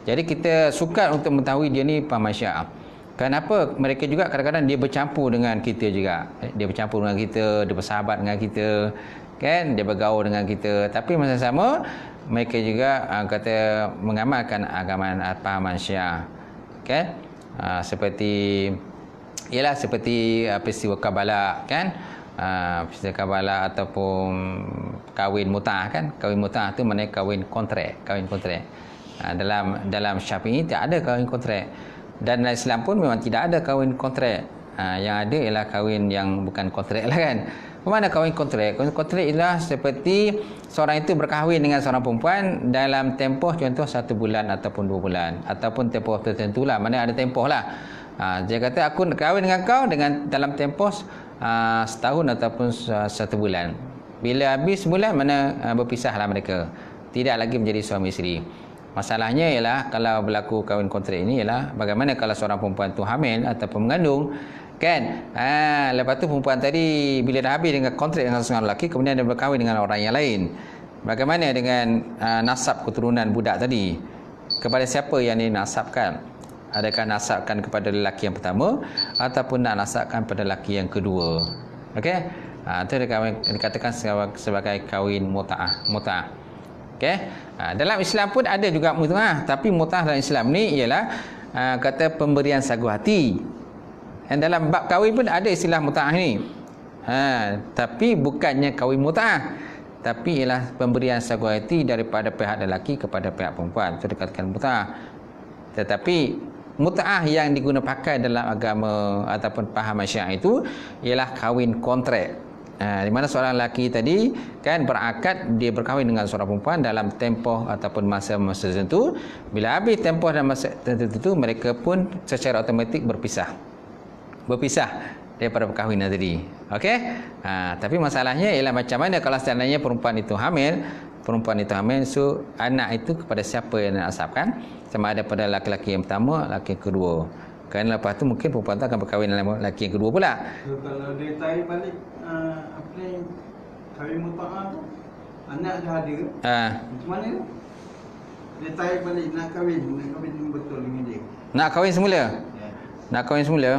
Speaker 1: Jadi kita sukar untuk mengetahui dia ni pahaman Syiah. Kenapa? Mereka juga kadang-kadang dia bercampur dengan kita juga. Dia bercampur dengan kita, dia bersahabat dengan kita, kan? Dia bergaul dengan kita. Tapi masa sama mereka juga kata mengamalkan agama pahaman Syiah. Kan? Seperti peristiwa Karbala, kan? Peristiwa Karbala ataupun kahwin mut'ah, kan? Kahwin mut'ah tu maknanya kahwin kontrak. Dalam Syafi'i tak ada kahwin kontrak. Dan dalam Islam pun memang tidak ada kahwin kontrak. Yang ada ialah kahwin yang bukan kontrak lah, kan? Bagaimana kahwin kontrak? Kahwin kontrak ialah seperti seorang itu berkahwin dengan seorang perempuan dalam tempoh contoh 1 bulan ataupun 2 bulan. Ataupun tempoh tertentu lah. Mana ada tempoh lah. Dia kata aku kahwin dengan kau dalam tempoh setahun ataupun 1 bulan. Bila habis sebulan mana berpisahlah mereka. Tidak lagi menjadi suami isteri. Masalahnya ialah kalau berlaku kahwin kontrak ini ialah bagaimana kalau seorang perempuan tu hamil ataupun mengandung, kan? Lepas tu perempuan tadi bila dah habis dengan kontrak dengan seorang lelaki, kemudian dia berkahwin dengan orang yang lain. Bagaimana dengan nasab keturunan budak tadi? Kepada siapa yang dinasabkan? Adakah nasabkan kepada lelaki yang pertama ataupun nak nasabkan pada lelaki yang kedua? Okey? Itu dikatakan sebagai kahwin mut'ah. Okey? Dalam Islam pun ada juga mut'ah, tapi mut'ah dalam Islam ni ialah kata pemberian sagu hati. Dan dalam bab kahwin pun ada istilah mut'ah ni. Tapi bukannya kahwin mut'ah, tapi ialah pemberian sagu hati daripada pihak lelaki kepada pihak perempuan. Itu dikatakan mut'ah. Tetapi mut'ah yang digunakan pakai dalam agama ataupun pahaman Syiah itu ialah kahwin kontrak. Di mana seorang lelaki tadi kan berakad dia berkahwin dengan seorang perempuan dalam tempoh ataupun masa-masa tertentu. Bila habis tempoh dan masa tertentu, mereka pun secara automatik berpisah daripada perkahwinan tadi. Okey? Tapi masalahnya ialah macam mana kalau seandainya perempuan itu hamil, so anak itu kepada siapa yang nak asapkan? Sama ada pada laki-laki yang pertama, laki yang kedua. Kerana lepas tu mungkin perempuan tu akan berkahwin dengan lelaki yang kedua pula.
Speaker 2: So, kalau dia tarik balik apa ni, kahwin muta'ah tu, anak dah ada ke? Macam mana tu? Dia tarik balik nak kahwin betul dengan dia.
Speaker 1: Nak kahwin semula? Nak kahwin semula?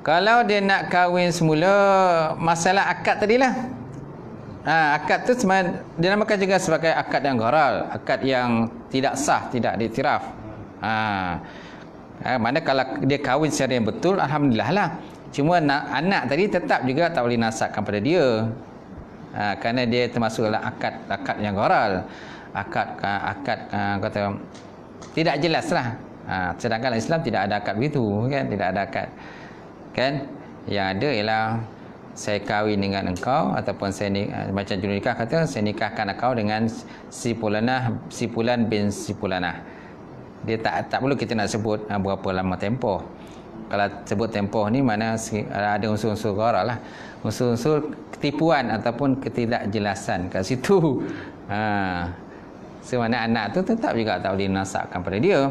Speaker 1: Kalau dia nak kahwin semula, masalah akad tadilah. Akad tu dia namakan juga sebagai akad yang gharar, akad yang tidak sah, tidak diiktiraf. Mana kalau dia kahwin secara yang betul, alhamdulillah lah. Cuma anak tadi tetap juga tak boleh nasabkan pada dia, kerana dia termasuk dalam akad yang gharar, akad kata tidak jelas lah. Sedangkan Islam tidak ada akad begitu kan, tidak ada akad kan. Yang ada ialah saya kahwin dengan engkau, ataupun macam juru nikah kata, saya nikahkan engkau dengan si fulan bin si fulanah. Dia tak perlu kita nak sebut berapa lama tempoh. Kalau sebut tempoh ni mana ada unsur-unsur gharar lah, unsur-unsur ketipuan ataupun ketidakjelasan kat situ. Semana anak tu tetap juga tak boleh nasabkan pada dia,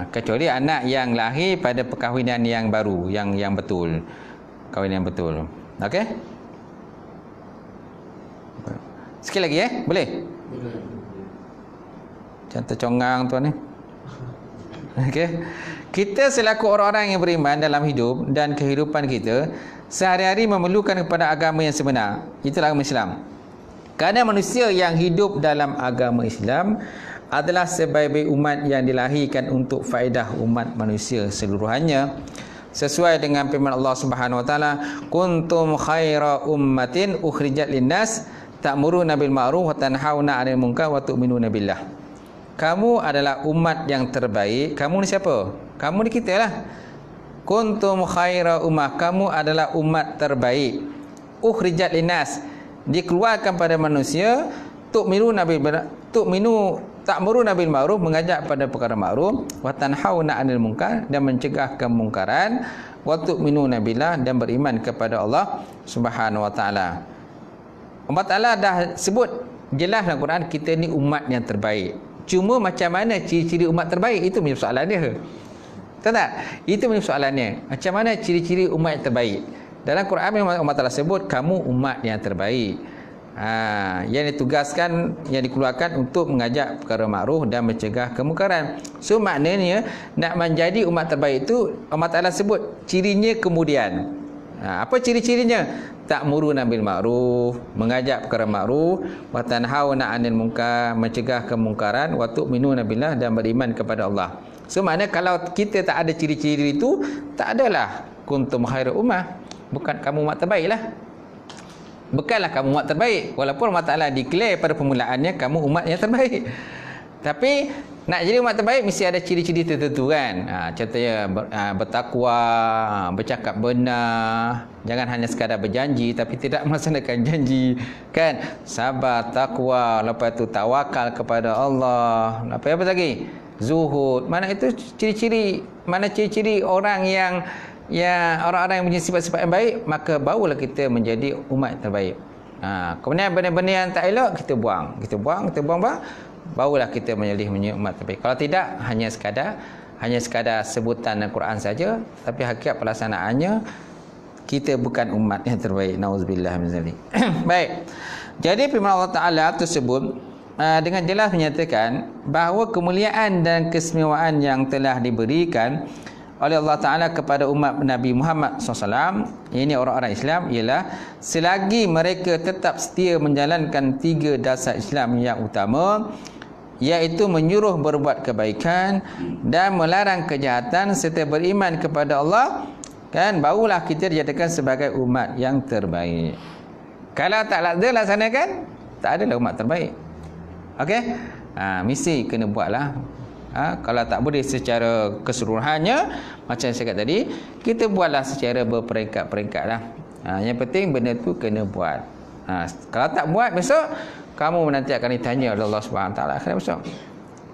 Speaker 1: kecuali anak yang lahir pada perkahwinan yang baru, yang betul, kahwinan yang betul. Okey, sikit lagi boleh? Jangan tercongang tuan ni. Okey. Kita selaku orang-orang yang beriman dalam hidup dan kehidupan kita sehari-hari memerlukan kepada agama yang sebenar. Itulah agama Islam. Kerana manusia yang hidup dalam agama Islam adalah sebaik-baik umat yang dilahirkan untuk faedah umat manusia seluruhannya. Sesuai dengan firman Allah Subhanahu wa taala, kuntum khaira ummatin ukhrijat linnas ta'muruna bil ma'ruf wa tanhauna 'anil munkar wa tu'minuna billah. Kamu adalah umat yang terbaik. Kamu ni siapa? Kamu ni kita lah. Kuntum khaira ummah, kamu adalah umat terbaik. Ukhrijat linnas, dikeluarkan pada manusia. Ta'muruna bil ma'ruf, mengajak pada perkara ma'ruf, wa tanhauna 'anil munkar, dan mencegah kemungkaran, wa tu'minuna billah, dan beriman kepada Allah Subhanahu wa taala. Allah Taala dah sebut jelas dalam Quran kita ni umat yang terbaik. Cuma macam mana ciri-ciri umat terbaik, itu punya soalan dia. Tahu tak? Itu punya soalannya. Macam mana ciri-ciri umat yang terbaik? Dalam Quran memang Allah Taala sebut kamu umat yang terbaik. Yang ditugaskan, yang dikeluarkan untuk mengajak perkara makruf dan mencegah kemungkaran. So maknanya nak menjadi umat terbaik itu Allah Taala sebut cirinya kemudian. Apa ciri-cirinya? Ta'muruna bil ma'ruf, mengajak perkara makruf, wa tanhauna 'anil munkar, mencegah kemungkaran, wa tu'minuna billah, dan beriman kepada Allah. So maknanya kalau kita tak ada ciri-ciri itu, tak adalah kuntum khairu ummah, bukan kamu umat terbaik lah. Bukanlah kamu umat terbaik, walaupun Allah Ta'ala declare pada permulaannya kamu umat yang terbaik. Tapi nak jadi umat terbaik mesti ada ciri-ciri tertentu kan. Contohnya bertakwa, bercakap benar, jangan hanya sekadar berjanji tapi tidak melaksanakan janji kan. Sabar, takwa, lepas itu tawakal kepada Allah. Apa lagi? Zuhud. Mana itu ciri-ciri, mana ciri-ciri orang yang orang-orang yang punya sifat-sifat yang baik, maka barulah kita menjadi umat terbaik. Kemudian benda-benda yang tak elok kita buang, barulah kita menjadi umat terbaik. Kalau tidak, hanya sekadar sebutan Al-Quran saja, tapi hakikat pelaksanaannya kita bukan umat yang terbaik. Nauzubillah min zalik. Baik. Jadi firman Allah Taala tersebut dengan jelas menyatakan bahawa kemuliaan dan keistimewaan yang telah diberikan oleh Allah Ta'ala kepada umat Nabi Muhammad SAW, ini orang-orang Islam, ialah selagi mereka tetap setia menjalankan 3 dasar Islam yang utama, iaitu menyuruh berbuat kebaikan dan melarang kejahatan serta beriman kepada Allah, kan, barulah kita dijadikan sebagai umat yang terbaik. Kalau tak ada laksanakan, tak adalah umat terbaik. Okey? Mesti kena buatlah. Kalau tak boleh secara keseluruhannya, macam saya kata tadi, kita buatlah secara berperingkat-peringkat lah. Yang penting benda tu kena buat. Kalau tak buat, besok kamu nanti akan ditanya oleh Allah Subhanahu Wa Taala akhirat besok.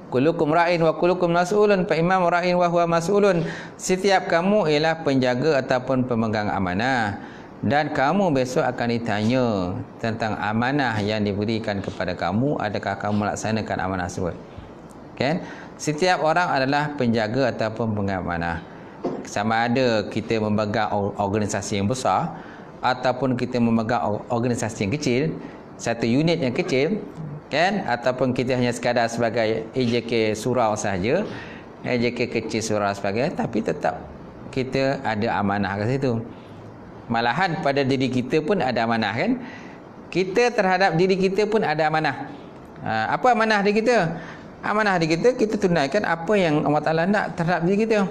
Speaker 1: Kullukum ra'in wa kullukum mas'ulun, fa imam ra'in wa huwa mas'ulun. Setiap kamu ialah penjaga ataupun pemegang amanah, dan kamu besok akan ditanya tentang amanah yang diberikan kepada kamu, adakah kamu melaksanakan amanah tersebut. Kan? Setiap orang adalah penjaga ataupun pemegang amanah. Sama ada kita memegang organisasi yang besar ataupun kita memegang organisasi yang kecil, satu unit yang kecil, kan, ataupun kita hanya sekadar sebagai AJK surau sahaja, AJK kecil surau sebagainya, tapi tetap kita ada amanah kat situ. Malahan pada diri kita pun ada amanah, kan? Kita terhadap diri kita pun ada amanah. Apa amanah diri kita? Amanah diri kita, kita tunaikan apa yang Allah Ta'ala nak terhadap diri kita.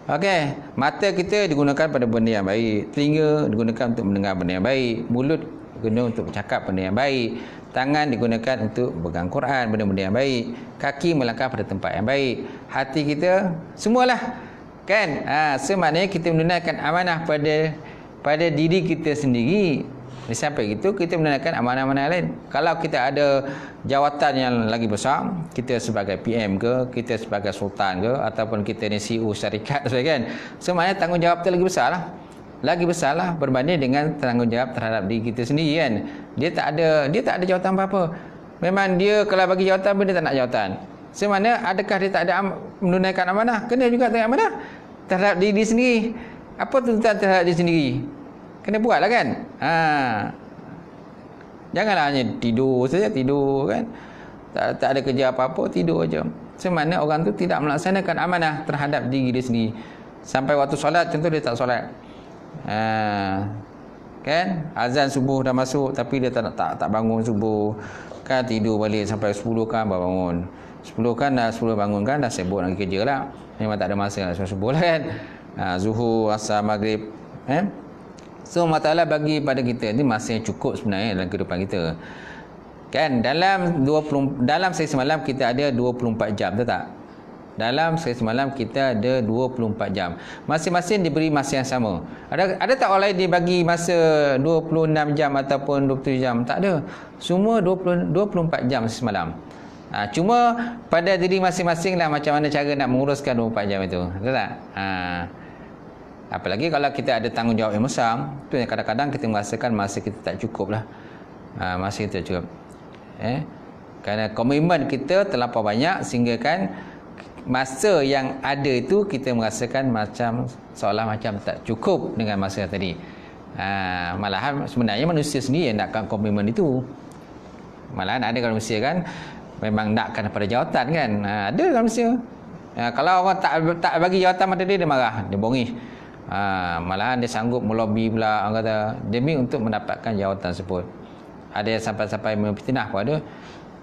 Speaker 1: Okey, mata kita digunakan pada benda yang baik, telinga digunakan untuk mendengar benda yang baik, mulut digunakan untuk bercakap benda yang baik, tangan digunakan untuk pegang Quran, benda-benda yang baik, kaki melangkah pada tempat yang baik, hati kita semualah, kan? Semaknanya kita menunaikan amanah pada diri kita sendiri. Sampai gitu kita menunaikan amanah-amanah lain. Kalau kita ada jawatan yang lagi besar, kita sebagai PM ke, kita sebagai sultan ke, ataupun kita ni CEO syarikat, kan? Semaknanya tanggungjawab tu lagi besarlah. Lagi besarlah berbanding dengan tanggungjawab terhadap diri kita sendiri, kan? Dia tak ada jawatan apa-apa. Memang dia kalau bagi jawatan pun dia tak nak jawatan. Semana adakah dia tak ada menunaikan amanah? Kena juga tunaikan amanah terhadap diri sendiri. Apa tuntutan terhadap diri sendiri? Kena buatlah, kan? Janganlah hanya tidur saja, tidur, kan? Tak ada kerja apa-apa, tidur aja. Semana orang tu tidak melaksanakan amanah terhadap diri dia sendiri. Sampai waktu solat contoh dia tak solat. Kan? Azan subuh dah masuk tapi dia tak bangun subuh. Kan tidur balik sampai 10 kan baru bangun. 10 kan dah 10 bangun kan dah sibuk nak kerja lah. Memang tak ada masa nak subuh lah, kan? Zuhur, asar, maghrib, So Allah Ta'ala bagi pada kita ni masa yang cukup sebenarnya dalam kehidupan kita. Kan? Dalam sehari semalam kita ada 24 jam, betul tak? Dalam sehari semalam kita ada 24 jam. Masing-masing diberi masa yang sama. Ada tak orang lain dibagi masa 26 jam ataupun 27 jam? Tak ada. Semua 24 jam semalam. Cuma pada diri masing-masing lah macam mana cara nak menguruskan 24 jam itu. Betul tak? Apalagi kalau kita ada tanggungjawab yang besar, tu yang kadang-kadang kita merasakan masa kita tak cukup lah. Masa kita tak cukup. Kerana komitmen kita terlampau banyak sehingga kan masa yang ada itu kita merasakan macam seolah macam tak cukup dengan masa tadi. Malahan sebenarnya manusia sendiri yang nakkan komitmen itu. Malahan ada kalau manusia kan memang nakkan pada jawatan, kan? Ada kalau manusia. Kalau orang tak bagi jawatan pada dia marah, dia bongih. Malahan dia sanggup melobi pula, orang kata, demi untuk mendapatkan jawatan tersebut. Ada yang sampai-sampai memfitnah pun ada,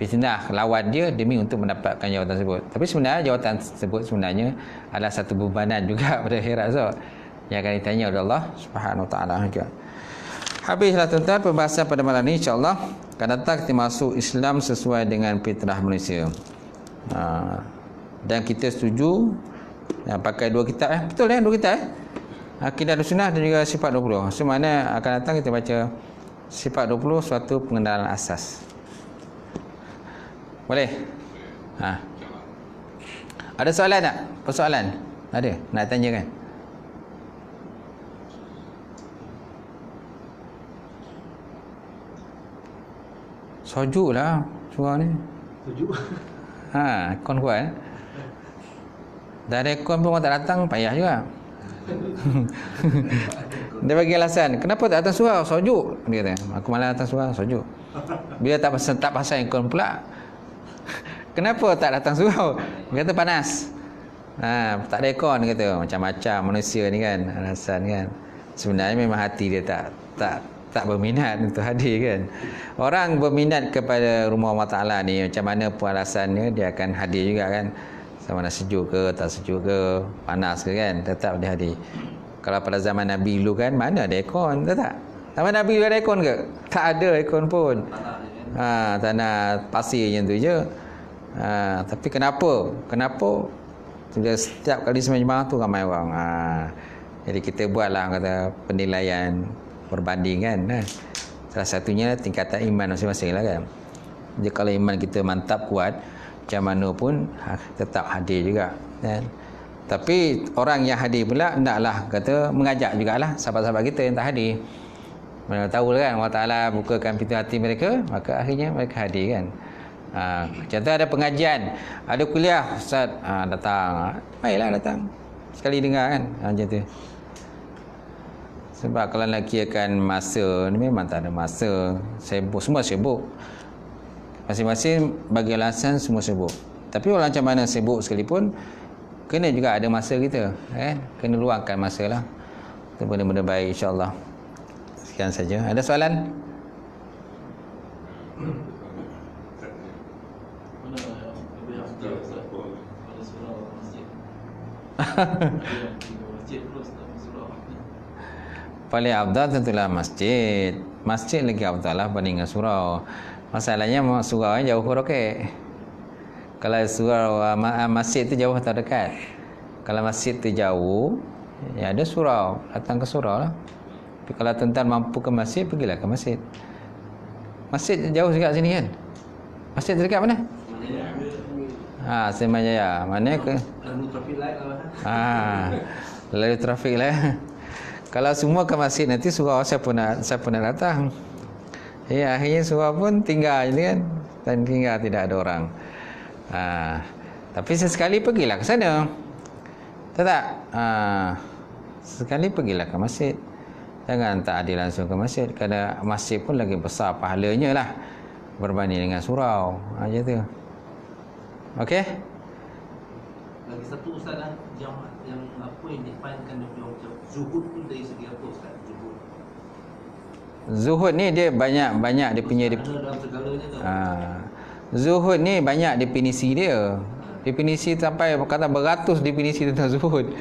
Speaker 1: fitnah lawan dia demi untuk mendapatkan jawatan tersebut. Tapi sebenarnya jawatan tersebut sebenarnya adalah satu bebanan juga pada akhirat, so yang akan ditanya oleh Allah Subhanahu Wa Taala juga. Habislah tuan-tuan pembahasan pada malam ni, insya-Allah akan datang kita masuk Islam sesuai dengan fitrah manusia. Dan kita setuju pakai dua kitab, betul dua kitab Akidah Sunnah dan juga Sifat 20. Semana akan datang kita baca Sifat 20, suatu pengenalan asas. Boleh? Ada soalan tak? Persoalan? Ada? Nak tanya kan? Sojuk lah suara ni.
Speaker 2: Sojuk?
Speaker 1: Kon kuat. Dah ada kon pun orang tak datang, payah juga. Dia bagi alasan, kenapa tak datang surau? Sojuk. Dia kata, aku malas datang surau, sojuk. Bila tak pasang ikon pula, kenapa tak datang surau? Dia kata panas. Tak ada ikon, dia kata. Macam-macam manusia ni kan, alasan kan. Sebenarnya memang hati dia tak berminat untuk hadir, kan. Orang berminat kepada rumah Allah Ta'ala ni, macam mana pun alasannya, dia akan hadir juga, kan. Sama ada sejuk ke, tak sejuk ke, panas ke, kan, tetap dia hadir. Kalau pada zaman Nabi dulu kan, mana ada aircon, tak? Zaman Nabi ada aircon ke? Tak ada aircon pun. Tanah pasir macam tu je. Tapi kenapa? Setiap kali sembahyang jemaah tu ramai orang. Jadi kita buatlah kata penilaian berbanding kan. Salah satunya tingkatan iman masing-masing lah kan. Jadi kalau iman kita mantap kuat, macam mana pun tetap hadir juga kan. Tapi orang yang hadir pula hendaklah kata mengajak jugalah sahabat-sahabat kita yang tak hadir. Mana tahu lah kan Allah Ta'ala bukakan pintu hati mereka, maka akhirnya mereka hadir kan. Contoh ada pengajian, ada kuliah, Ustaz datang, baiklah datang sekali dengar kan, macam tu. Sebab kalau nak kirakan masa ni memang tak ada masa, sibuk, semua sibuk, masing-masing bagi alasan semua sibuk. Tapi walau macam mana sibuk sekalipun, kena juga ada masa kita kan, kena luangkan masa lah. Itu benda-benda baik, insyaAllah. Sekian saja. Ada soalan? Paling afdal tentulah masjid. Masjid lagi afdal lah banding dengan surau. Masalahnya surau yang jauh roket. Kalau surau masjid tu jauh atau dekat? Kalau masjid tu jauh, ya ada surau, datang ke surau lah. Tapi kalau tuan-tuan mampu ke masjid, pergilah ke masjid. Masjid jauh dekat sini kan? Masjid dekat mana? Semayaya. Mana ke?
Speaker 2: Lalu trafik light lah.
Speaker 1: Lalu trafik lah. Kalau semua ke masjid nanti surau siapa nak datang? Ya, akhirnya surau pun tinggal je kan. Dan tinggal tidak ada orang. Tapi sesekali pergilah ke sana. Tak? Sekali pergilah ke masjid. Jangan tak adil langsung ke masjid. Kerana masjid pun lagi besar pahalanya lah berbanding dengan surau. Macam tu. Okey?
Speaker 3: Lagi satu Ustaz lah, yang apa yang definekan macam zuhud tu dari segi apa Ustaz?
Speaker 1: Zuhud ni dia banyak dia punya
Speaker 3: dalam segalanya tu.
Speaker 1: Zuhud ni banyak definisi dia. Definisi sampai kata beratus definisi tentang zuhud.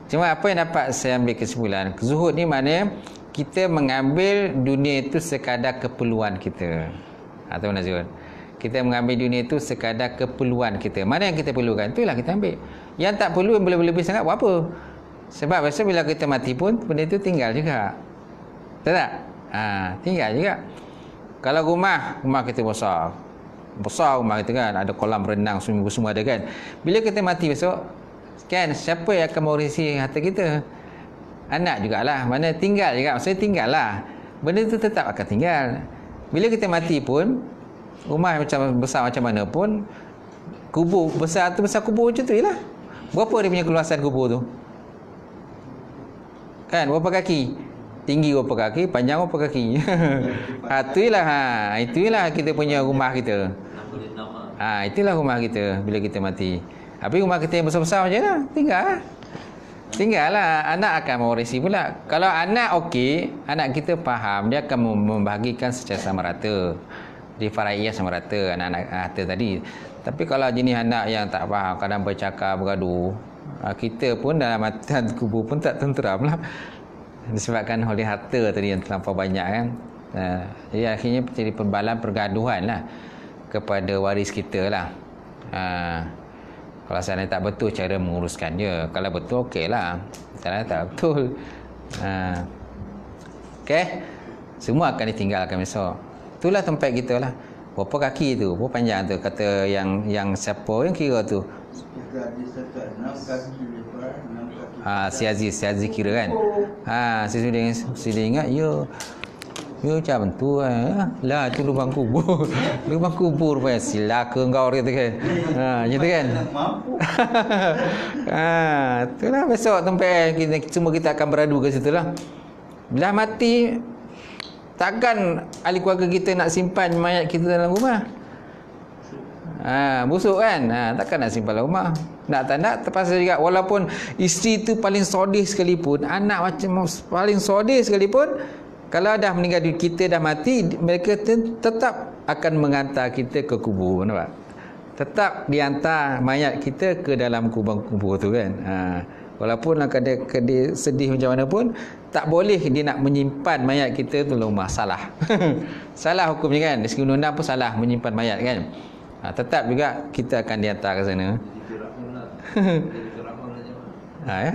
Speaker 1: Cuma apa yang dapat saya ambil kesimpulan, zuhud ni maknanya kita mengambil dunia itu sekadar keperluan kita. Atau mana zuhud? Kita mengambil dunia itu sekadar keperluan kita. Mana yang kita perlukan, itulah kita ambil. Yang tak perlu, yang boleh-boleh sangat, buat apa? Sebab biasa bila kita mati pun, benda itu tinggal juga. Betul tak? Tinggal juga. Kalau rumah kita besar rumah kita kan, ada kolam renang, semua ada kan. Bila kita mati besok, kan, siapa yang akan mewarisi harta kita? Anak jugalah. Mana tinggal juga, maksudnya tinggal lah. Benda itu tetap akan tinggal. Bila kita mati pun, rumah macam besar macam mana pun, kubur besar tu besar kubur macam tu je lah. Berapa dia punya keluasan kubur tu? Kan, berapa kaki? Tinggi berapa kaki, panjang berapa kaki? Itulah kita punya rumah kita. Itulah rumah kita bila kita mati. Tapi rumah kita yang besar-besar macam mana? Tinggal lah. Anak akan mewarisi pula. Kalau anak okey, anak kita faham, dia akan membahagikan secara sama rata. Di faraiyah sama rata anak-anak harta tadi. Tapi kalau jenis anak yang tak faham, kadang bercakap, bergaduh, kita pun dalam hati kubur pun tak tenteram lah. Disebabkan oleh harta tadi yang terlampau banyak kan. Jadi akhirnya jadi pergaduhan lah kepada waris kita lah. Kalau seandainya tak betul cara menguruskan dia, kalau betul okey lah. Kalau tak betul, okey, semua akan ditinggalkan besok. Itulah tempat kita lah. Berapa kaki tu, berapa panjang tu, kata yang siapa yang kira tu? Si Aziz kira kan. Saya sudah ingat ya macam tu lah, tu lubang kubur. Lubang kubur apa silaka engkau kata kan. Macam tu kan. Itulah besok tempat semua kita akan beradu ke situ lah. Bila mati, takkan ahli keluarga kita nak simpan mayat kita dalam rumah? Busuk kan? Takkan nak simpan dalam rumah. Nak tak nak, terpaksa juga. Walaupun isteri tu paling sodih sekalipun, anak macam paling sodih sekalipun, kalau dah meninggal, kita dah mati, mereka tetap akan mengantar kita ke kubur. Nampak? Tetap dihantar mayat kita ke dalam kubur tu kan. Walaupun dia sedih macam mana pun, tak boleh dia nak menyimpan mayat kita tu dalam rumah. Salah. Salah hukumnya kan. Di segi undang-undang pun salah menyimpan mayat kan. Tetap juga kita akan dihantar ke sana. Ya?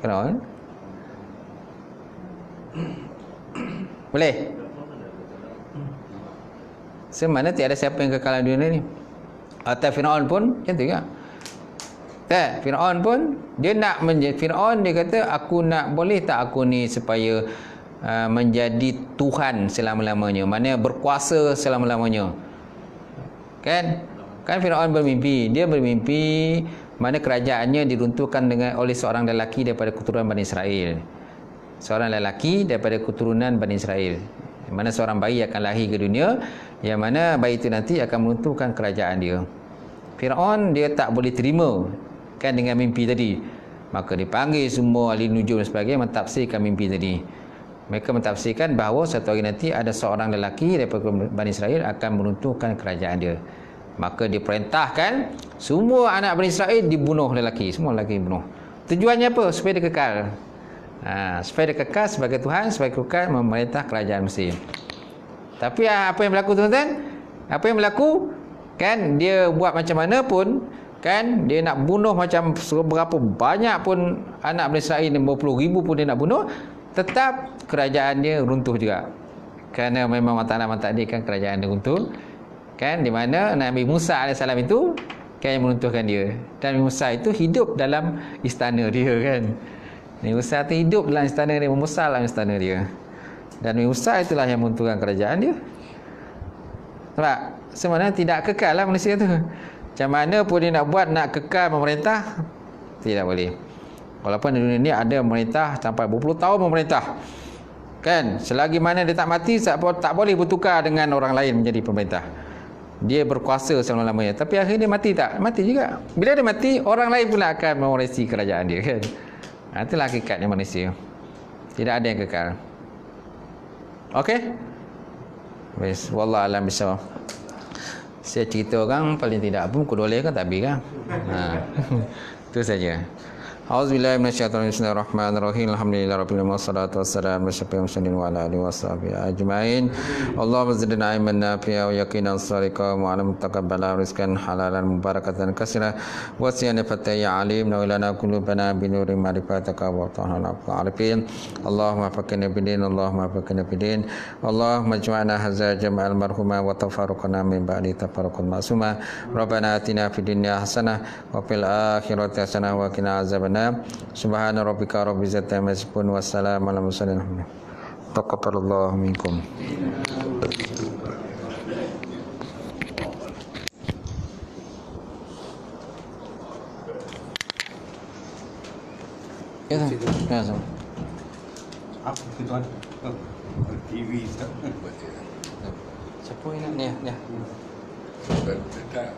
Speaker 1: Firaun? Boleh? Semana tiada siapa yang kekal di dunia ni. Atau Firaun pun macam tu juga. Tak, Firaun pun dia nak menjadi Firaun, dia kata aku nak, boleh tak aku ni supaya menjadi Tuhan selama-lamanya, maknanya berkuasa selama-lamanya. Kan Firaun bermimpi, dia bermimpi mana kerajaannya diruntuhkan oleh seorang lelaki daripada keturunan Bani Israel. Seorang lelaki daripada keturunan Bani Israel, mana seorang bayi akan lahir ke dunia, yang mana bayi itu nanti akan meruntuhkan kerajaan dia. Firaun dia tak boleh terima kan dengan mimpi tadi, maka dipanggil semua ahli nujum dan sebagainya mentafsirkan mimpi tadi. Mereka mentafsirkan bahawa satu hari nanti ada seorang lelaki daripada Bani Israel akan meruntuhkan kerajaan dia. Maka diperintahkan semua anak Bani Israel dibunuh lelaki, semua lelaki dibunuh. Tujuannya apa? Supaya dia kekal. Supaya dia kekal sebagai Tuhan, supaya kekal memerintah kerajaan Mesir. Tapi apa yang berlaku tuan-tuan? Apa yang berlaku? Kan dia buat macam mana pun, kan dia nak bunuh macam berapa banyak pun anak Bani Israel, 50,000 pun dia nak bunuh, tetap kerajaan dia runtuh juga. Kerana memang Allah Ta'ala mentakdirkan kerajaan dia runtuh. Kan di mana Nabi Musa AS itu kan yang meruntuhkan dia. Dan Nabi Musa itu hidup dalam istana dia kan. Nabi Musa itu hidup dalam istana dia, membesar dalam istana dia. Dan Nabi Musa itulah yang meruntuhkan kerajaan dia. Sebab sebenarnya tidak kekal lah manusia tu. Macam mana pun dia nak buat, nak kekal memerintah, tidak boleh. Walaupun di dunia ni ada memerintah sampai berpuluh tahun memerintah, kan, selagi mana dia tak mati, tak boleh bertukar dengan orang lain menjadi pemerintah. Dia berkuasa selama-lamanya. Tapi akhirnya dia mati tak? Mati juga. Bila dia mati, orang lain pula akan mewarisi kerajaan dia kan. Itulah hakikatnya manusia. Tidak ada yang kekal. Okey? Wes, wallahu alam bisawab. Saya cerita orang paling tidak pun pukul 12 kan tak habis kan. Itu saja. Auzubillahi minasyaitonir rajim. Bismillahirrahmanirrahim. Alhamdulillahirabbil alamin wassalatu wassalamu ala asyrofil mursalin wa ala alihi washabihi ajmain. Allahumma zidna ilman nafi'a wa yaqinan sadiqa wa 'ilman mutaqabbala rizqan halalan mubarakatan katsira wa siyana fataya alim wa lana qulubana bi nuri ma'rifatika wa ta'ala arifin. Allahumma faqina bidin, Allahumma faqina bidin. Allahumma ij'alna hadza jama'al marhuma wa tafarraqna min ba'di tafarruqan ma'suma. Rabbana atina fid dunya hasanah wa fil akhirati hasanah wa qina azabannar. Subhana rabbika rabbil izzati amma yasifun wa salamun alal mursalin. Taqabbalallahu minkum. Ya, sama.
Speaker 2: Apa itu tuan? TV tak.
Speaker 1: Siapa yang nak ni? Ya.
Speaker 4: Tak.